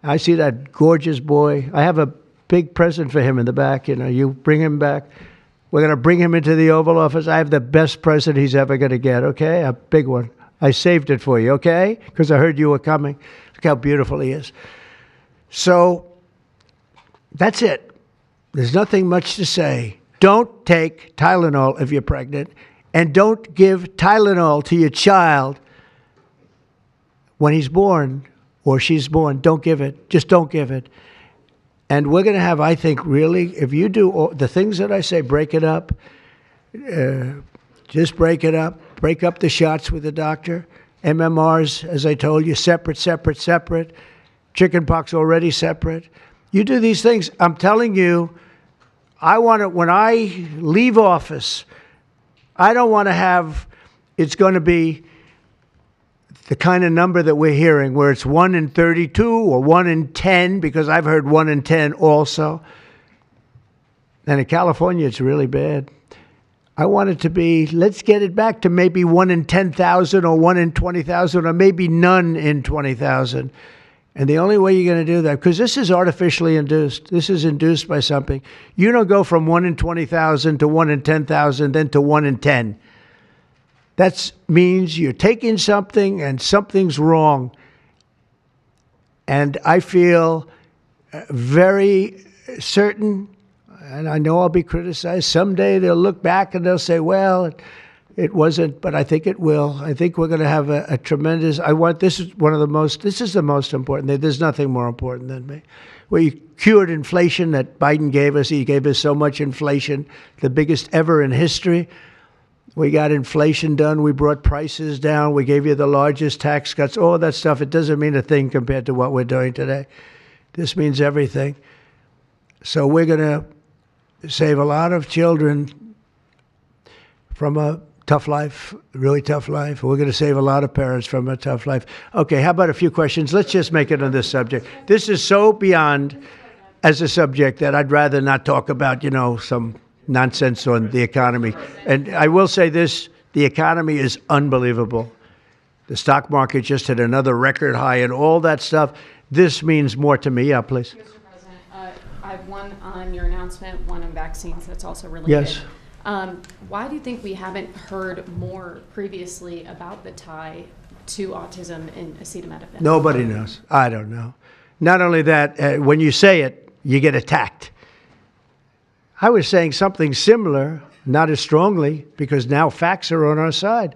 I see that gorgeous boy. I have a big present for him in the back. You know, you bring him back. We're going to bring him into the Oval Office. I have the best present he's ever going to get, okay? A big one. I saved it for you, okay? Because I heard you were coming. Look how beautiful he is. So that's it. There's nothing much to say. Don't take Tylenol if you're pregnant, and don't give Tylenol to your child when he's born or she's born. Don't give it. Just don't give it. And we're going to have, I think, really, if you do all the things that I say, break it up. Just break it up. Break up the shots with the doctor. MMRs, as I told you, separate. Chickenpox already separate. You do these things. I'm telling you, I want to, when I leave office, I don't want to have, it's going to be the kind of number that we're hearing where it's 1 in 32 or 1 in 10, because I've heard 1 in 10 also. And in California, it's really bad. I want it to be, let's get it back to maybe 1 in 10,000 or 1 in 20,000 or maybe none in 20,000. And the only way you're going to do that, because this is artificially induced. This is induced by something. You don't go from 1 in 20,000 to 1 in 10,000, then to 1 in 10. That means you're taking something and something's wrong. And I feel very certain, and I know I'll be criticized. Someday they'll look back and they'll say, well, it wasn't, but I think it will. I think we're going to have a tremendous, this is the most important thing. There's nothing more important than me. We cured inflation that Biden gave us. He gave us so much inflation, the biggest ever in history. We got inflation done. We brought prices down. We gave you the largest tax cuts, all that stuff. It doesn't mean a thing compared to what we're doing today. This means everything. So we're going to save a lot of children from a tough life, really tough life. We're going to save a lot of parents from a tough life. Okay, how about a few questions? Let's just make it on this subject. This is so beyond as a subject that I'd rather not talk about, some nonsense on the economy. And I will say this, The economy is unbelievable. The stock market just hit another record high and all that stuff. This means more to me. Yeah, please. Mr. President, I have one on your announcement, one on vaccines that's also related. Yes. Why do you think we haven't heard more previously about the tie to autism and acetaminophen? Nobody knows. I don't know. Not only that, when you say it, you get attacked. I was saying something similar, not as strongly, because now facts are on our side.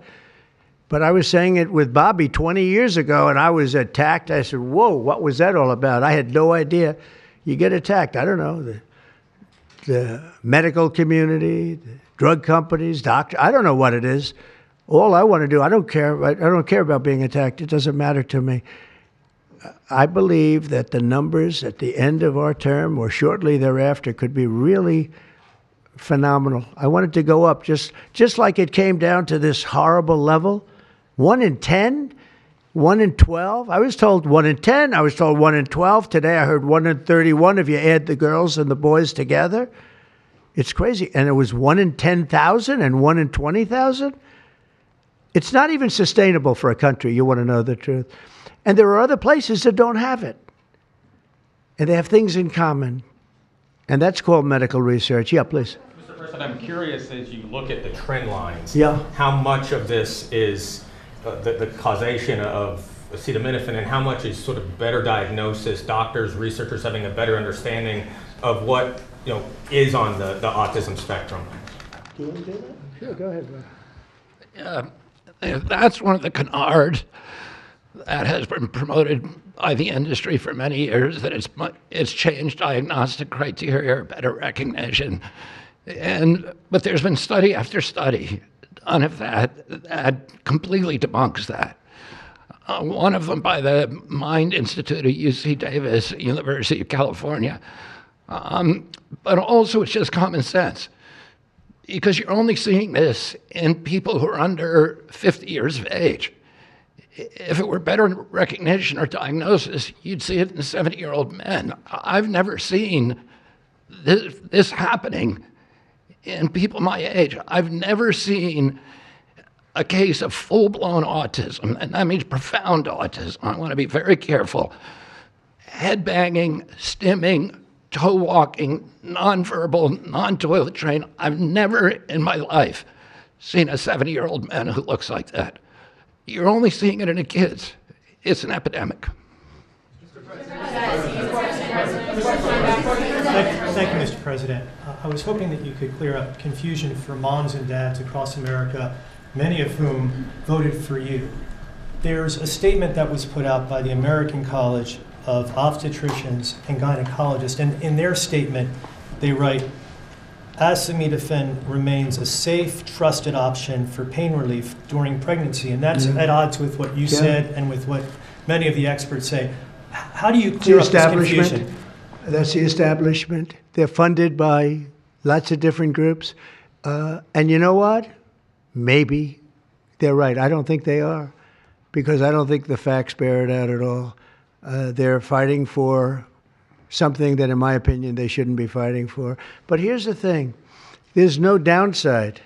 But I was saying it with Bobby 20 years ago, and I was attacked. I said, whoa, what was that all about? I had no idea. You get attacked. I don't know. The medical community, the drug companies, doctors. I don't know what it is. All I want to do, I don't care. I don't care about being attacked. It doesn't matter to me. I believe that the numbers at the end of our term or shortly thereafter could be really phenomenal. I want it to go up just like it came down to this horrible level. 1 in 10, 1 in 12. I was told 1 in 10. I was told 1 in 12. Today I heard 1 in 31 if you add the girls and the boys together. It's crazy. And it was 1 in 10,000 and 1 in 20,000. It's not even sustainable for a country. You want to know the truth. And there are other places that don't have it. And they have things in common. And that's called medical research. Yeah, please. Mr. President, I'm curious as you look at the trend lines, yeah, how much of this is the causation of acetaminophen and how much is sort of better diagnosis, doctors, researchers having a better understanding of what is on the autism spectrum? Do you want to do that? Sure, go ahead, Rob. That's one of the canards that has been promoted by the industry for many years, that it's changed diagnostic criteria, better recognition. But there's been study after study done of that completely debunks that. One of them by the Mind Institute at UC Davis, University of California. But also it's just common sense, because you're only seeing this in people who are under 50 years of age. If it were better recognition or diagnosis, you'd see it in 70-year-old men. I've never seen this happening in people my age. I've never seen a case of full-blown autism, and that means profound autism. I want to be very careful. Head banging, stimming, toe walking, nonverbal, non-toilet trained. I've never in my life seen a 70-year-old man who looks like that. You're only seeing it in the kids. It's an epidemic. Thank you, Mr. President. I was hoping that you could clear up confusion for moms and dads across America, many of whom voted for you. There's a statement that was put out by the American College of Obstetricians and Gynecologists, and in their statement, they write, acetaminophen remains a safe, trusted option for pain relief during pregnancy, and that's at odds with what you said and with what many of the experts say. How do you clear up this confusion? That's the establishment. They're funded by lots of different groups. And you know what? Maybe they're right. I don't think they are, because I don't think the facts bear it out at all. They're fighting for something that, in my opinion, they shouldn't be fighting for. But here's the thing. There's no downside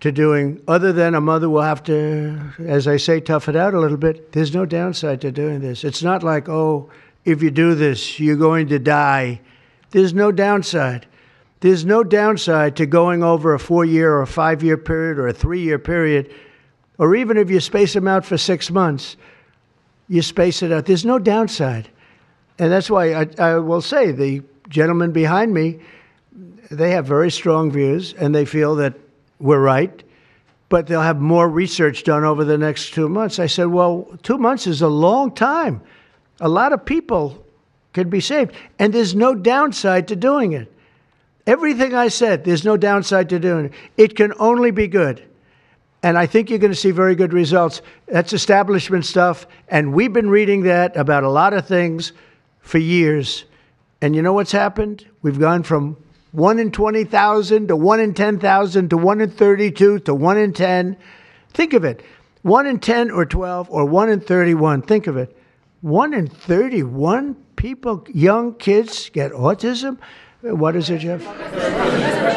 to doing, other than a mother will have to, as I say, tough it out a little bit. There's no downside to doing this. It's not like, oh, if you do this, you're going to die. There's no downside. There's no downside to going over a 4-year or a 5-year period or a 3-year period, or even if you space them out for 6 months, you space it out. There's no downside. And that's why I will say the gentlemen behind me, they have very strong views, and they feel that we're right, but they'll have more research done over the next 2 months. I said, well, 2 months is a long time. A lot of people can be saved, and there's no downside to doing it. Everything I said, there's no downside to doing it. It can only be good. And I think you're going to see very good results. That's establishment stuff, and we've been reading that about a lot of things for years. And you know what's happened? We've gone from 1 in 20,000 to 1 in 10,000 to 1 in 32 to 1 in 10. Think of it. 1 in 10 or 12 or 1 in 31. Think of it. 1 in 31 people, young kids, get autism. What is it, Jeff?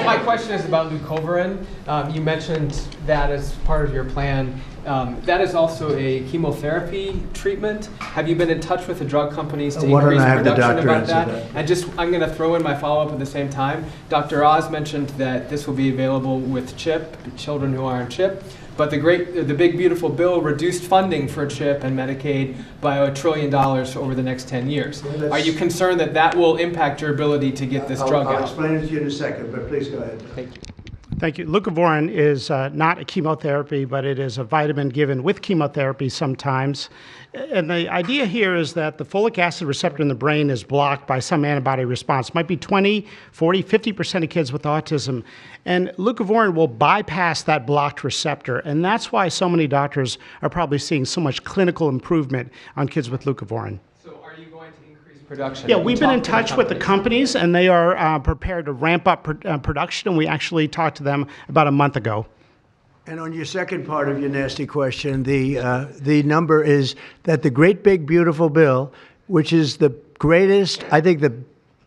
My question is about leucovorin. You mentioned that as part of your plan. That is also a chemotherapy treatment. Have you been in touch with the drug companies to Why don't increase I have the production doctor about answer that? that? And just, I'm going to throw in my follow-up at the same time. Dr. Oz mentioned that this will be available with CHIP, children who are on CHIP. But the big beautiful bill reduced funding for CHIP and Medicaid by $1 trillion over the next 10 years. Are you concerned that that will impact your ability to get this drug out? I'll explain it to you in a second, but please go ahead. Thank you. Thank you. Leucovorin is not a chemotherapy, but it is a vitamin given with chemotherapy sometimes. And the idea here is that the folic acid receptor in the brain is blocked by some antibody response. It might be 20, 40, 50% of kids with autism. And leucovorin will bypass that blocked receptor. And that's why so many doctors are probably seeing so much clinical improvement on kids with leucovorin. Production. Yeah, we've been in touch with the companies, and they are prepared to ramp up production, and we actually talked to them about a month ago. And on your second part of your nasty question, the number is that the great big beautiful bill, which is the greatest, I think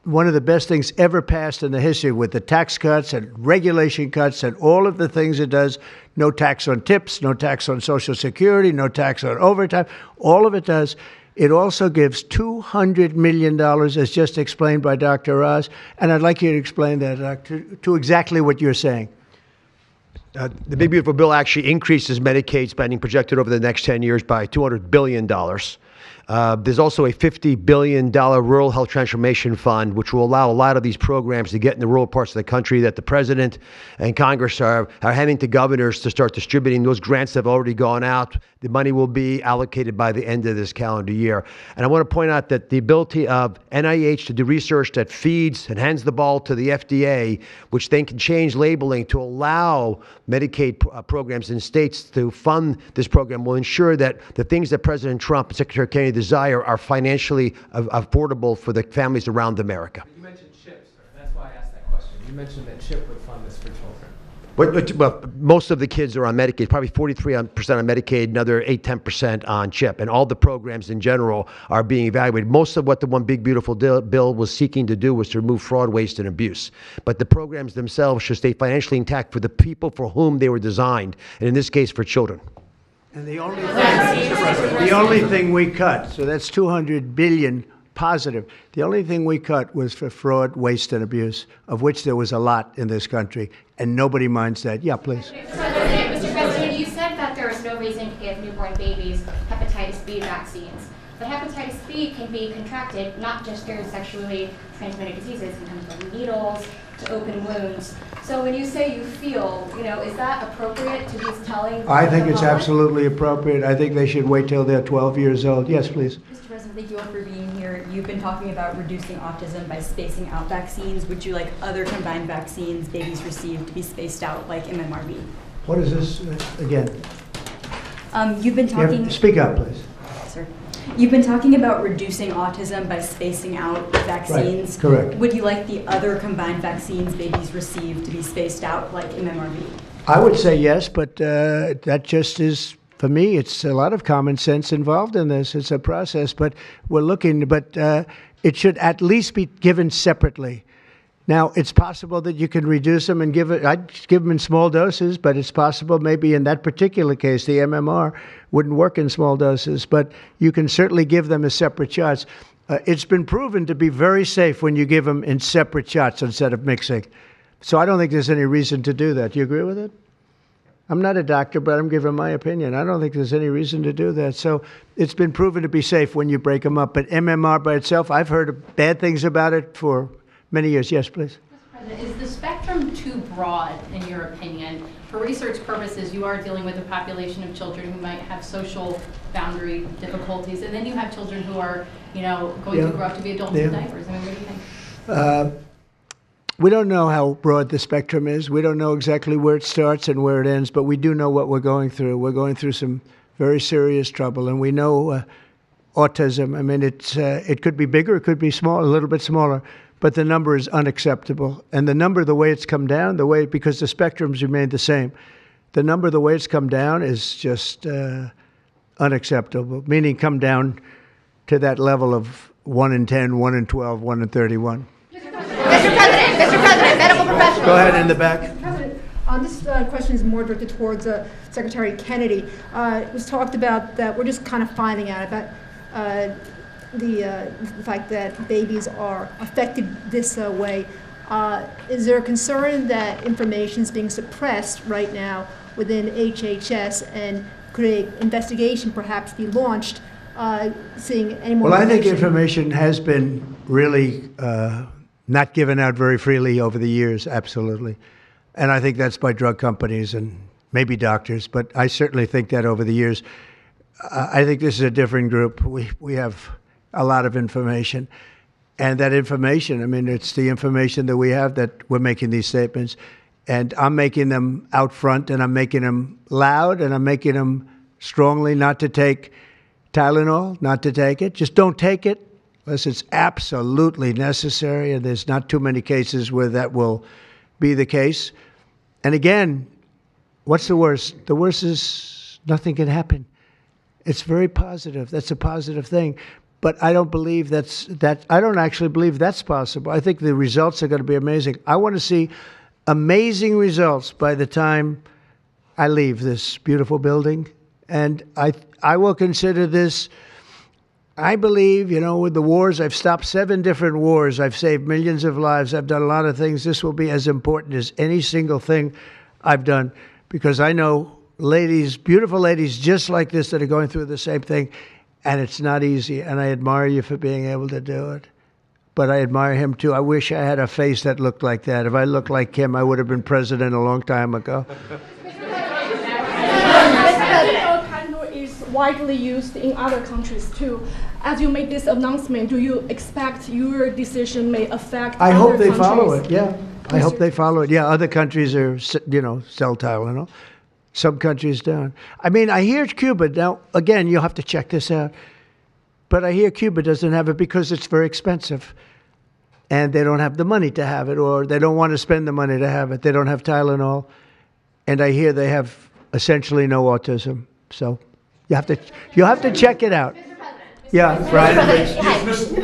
one of the best things ever passed in the history, with the tax cuts and regulation cuts and all of the things it does, no tax on tips, no tax on Social Security, no tax on overtime, all of it does. It also gives $200 million, as just explained by Dr. Oz, and I'd like you to explain that to exactly what you're saying. The Big Beautiful Bill actually increases Medicaid spending projected over the next 10 years by $200 billion. There's also a $50 billion Rural Health Transformation Fund, which will allow a lot of these programs to get in the rural parts of the country that the President and Congress are handing to governors to start distributing. Those grants have already gone out. The money will be allocated by the end of this calendar year. And I want to point out that the ability of NIH to do research that feeds and hands the ball to the FDA, which then can change labeling to allow Medicaid programs in states to fund this program, will ensure that the things that President Trump and Secretary Kennedy desire are financially affordable for the families around America. You mentioned CHIP, sir. That's why I asked that question. You mentioned that CHIP would fund this for children. But most of the kids are on Medicaid, probably 43% on Medicaid, another 8-10% on CHIP. And all the programs in general are being evaluated. Most of what the One Big Beautiful Bill was seeking to do was to remove fraud, waste, and abuse. But the programs themselves should stay financially intact for the people for whom they were designed, and in this case, for children. And the only thing we cut, so that's $200 billion positive. The only thing we cut was for fraud, waste, and abuse, of which there was a lot in this country, and nobody minds that. Yeah, please. Mr. President, you said that there is no reason to give newborn babies hepatitis B vaccines. But hepatitis B can be contracted not just through sexually transmitted diseases. It comes from needles to open wounds. So when you say you feel, is that appropriate to be telling? I think it's absolutely appropriate. I think they should wait till they're 12 years old. Yes, please. Mr. President, thank you all for being here. You've been talking about reducing autism by spacing out vaccines. Would you like other combined vaccines babies receive to be spaced out, like MMRV? What is this again? You've been talking. Speak up, please. Sir. You've been talking about reducing autism by spacing out vaccines. Right. Correct. Would you like the other combined vaccines babies receive to be spaced out, like MMRV? I would say yes, but that just is, for me, it's a lot of common sense involved in this. It's a process, but we're looking, but it should at least be given separately. Now, it's possible that you can reduce them and give it, I'd give them in small doses, but it's possible maybe in that particular case, the MMR wouldn't work in small doses, but you can certainly give them as separate shots. It's been proven to be very safe when you give them in separate shots instead of mixing. So I don't think there's any reason to do that. Do you agree with it? I'm not a doctor, but I'm giving my opinion. I don't think there's any reason to do that. So it's been proven to be safe when you break them up. But MMR by itself, I've heard bad things about it for many years. Yes, please. Mr. President, is the spectrum too broad, in your opinion? For research purposes, you are dealing with a population of children who might have social boundary difficulties, and then you have children who are, going to grow up to be adults in diapers. I mean, what do you think? We don't know how broad the spectrum is. We don't know exactly where it starts and where it ends, but we do know what we're going through. We're going through some very serious trouble, and we know autism. I mean, it could be bigger, it could be small, a little bit smaller, but the number is unacceptable. And the number, the way it's come down, because the spectrums remain the same, the number, the way it's come down is just unacceptable, meaning come down to that level of 1 in 10, 1 in 12, 1 in 31. Mr. President, medical professionals. Go ahead in the back. Mr. President, this question is more directed towards Secretary Kennedy. It was talked about that we're just kind of finding out about the fact that babies are affected this way. Is there a concern that information is being suppressed right now within HHS, and could an investigation perhaps be launched seeing any more Well, I think information? information has been really not given out very freely over the years, absolutely. And I think that's by drug companies and maybe doctors, but I certainly think that over the years. I think this is a different group. We have a lot of information. And that information, I mean, it's the information that we have that we're making these statements. And I'm making them out front, and I'm making them loud, and I'm making them strongly not to take Tylenol, not to take it. Just don't take it unless it's absolutely necessary, and there's not too many cases where that will be the case. And again, what's the worst? The worst is nothing can happen. It's very positive. That's a positive thing. But I don't believe I don't actually believe that's possible. I think the results are going to be amazing. I want to see amazing results by the time I leave this beautiful building. And I will consider this, I believe, with the wars, I've stopped 7 different wars. I've saved millions of lives. I've done a lot of things. This will be as important as any single thing I've done, because I know ladies, beautiful ladies just like this that are going through the same thing. And it's not easy, and I admire you for being able to do it. But I admire him, too. I wish I had a face that looked like that. If I looked like him, I would have been president a long time ago. Tylenol is widely used in other countries, too. As you make this announcement, do you expect your decision may affect I other hope they countries? follow it, yeah. I hope they follow it. Yeah, other countries are, sell Tylenol. Some countries don't. I mean, I hear Cuba. Now, again, you'll have to check this out. But I hear Cuba doesn't have it because it's very expensive. And they don't have the money to have it, or they don't want to spend the money to have it. They don't have Tylenol. And I hear they have essentially no autism. So you have to check it out. Yeah, Brian.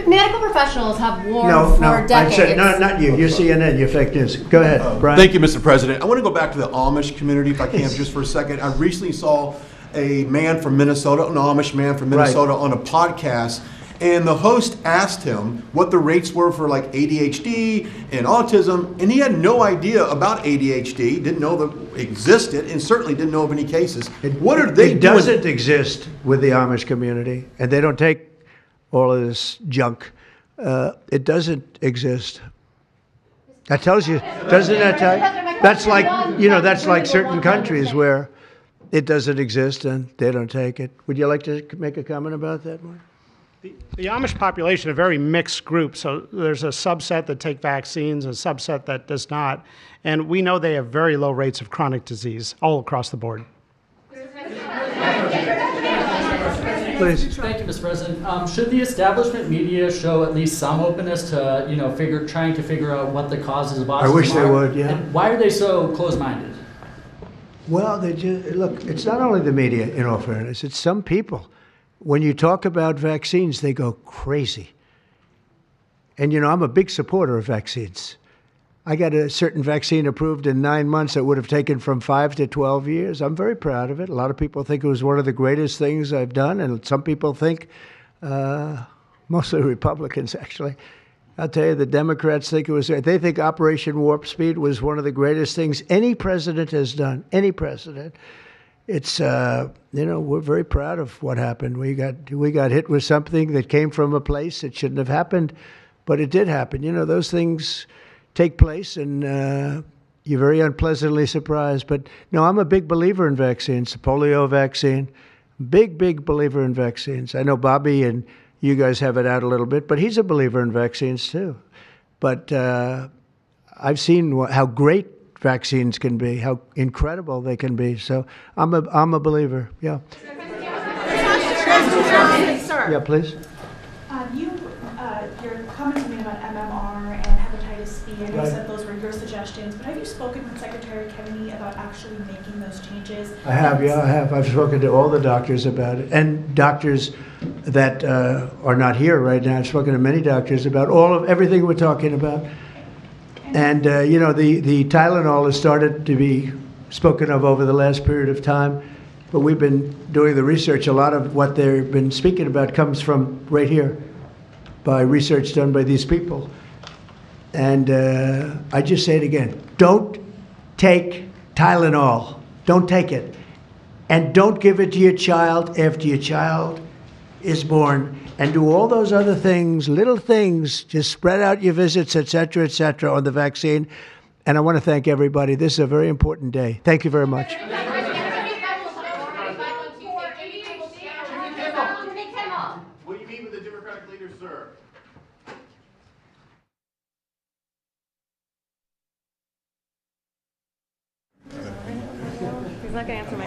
Medical professionals have warned No, for decades. I said, no, not you. You're CNN. You're fake news. Go ahead, Brian. Thank you, Mr. President. I want to go back to the Amish community, if I can, just for a second. I recently saw a man from Minnesota, an Amish man from Minnesota, on a podcast, and the host asked him what the rates were for like ADHD and autism, and he had no idea about ADHD, didn't know that it existed, and certainly didn't know of any cases. What are they doing? It doesn't exist with the Amish community, and they don't take all of this junk. It doesn't exist. That tells you, doesn't that tell you? That's like, that's like certain countries where it doesn't exist and they don't take it. Would you like to make a comment about that, Mark? The Amish population, a very mixed group. So there's a subset that take vaccines, a subset that does not. And we know they have very low rates of chronic disease all across the board. Please. Thank you, Mr. President. Should the establishment media show at least some openness to, trying to figure out what the causes of autism are? I wish they would, yeah. And why are they so closed-minded? Well, look, it's not only the media, in all fairness, it's some people. When you talk about vaccines, they go crazy. And, I'm a big supporter of vaccines. I got a certain vaccine approved in 9 months that would have taken from 5 to 12 years. I'm very proud of it. A lot of people think it was one of the greatest things I've done, and some people think, mostly Republicans, actually. I'll tell you, the Democrats think it was, they think Operation Warp Speed was one of the greatest things any president has done, any president. It's, we're very proud of what happened. We got hit with something that came from a place that shouldn't have happened, but it did happen. Those things take place, and you're very unpleasantly surprised. But no, I'm a big believer in vaccines. The polio vaccine, big believer in vaccines. I know Bobby and you guys have it out a little bit, but he's a believer in vaccines too. But I've seen how great vaccines can be, how incredible they can be. So I'm a believer. Yeah. Sir. Yeah, please. Your comments made about MMR and hepatitis B, and you Right. said those were your suggestions, but have you spoken with Secretary Kennedy about actually making those changes? I have, yeah, I have. I've spoken to all the doctors about it, and doctors that are not here right now. I've spoken to many doctors about everything we're talking about. And, the Tylenol has started to be spoken of over the last period of time, but we've been doing the research. A lot of what they've been speaking about comes from right here, by research done by these people. And I just say it again, don't take Tylenol. Don't take it. And don't give it to your child after your child is born. And do all those other things, little things, just spread out your visits, et cetera, on the vaccine. And I want to thank everybody. This is a very important day. Thank you very much. Will you meet with the Democratic leader, sir? He's not going to answer my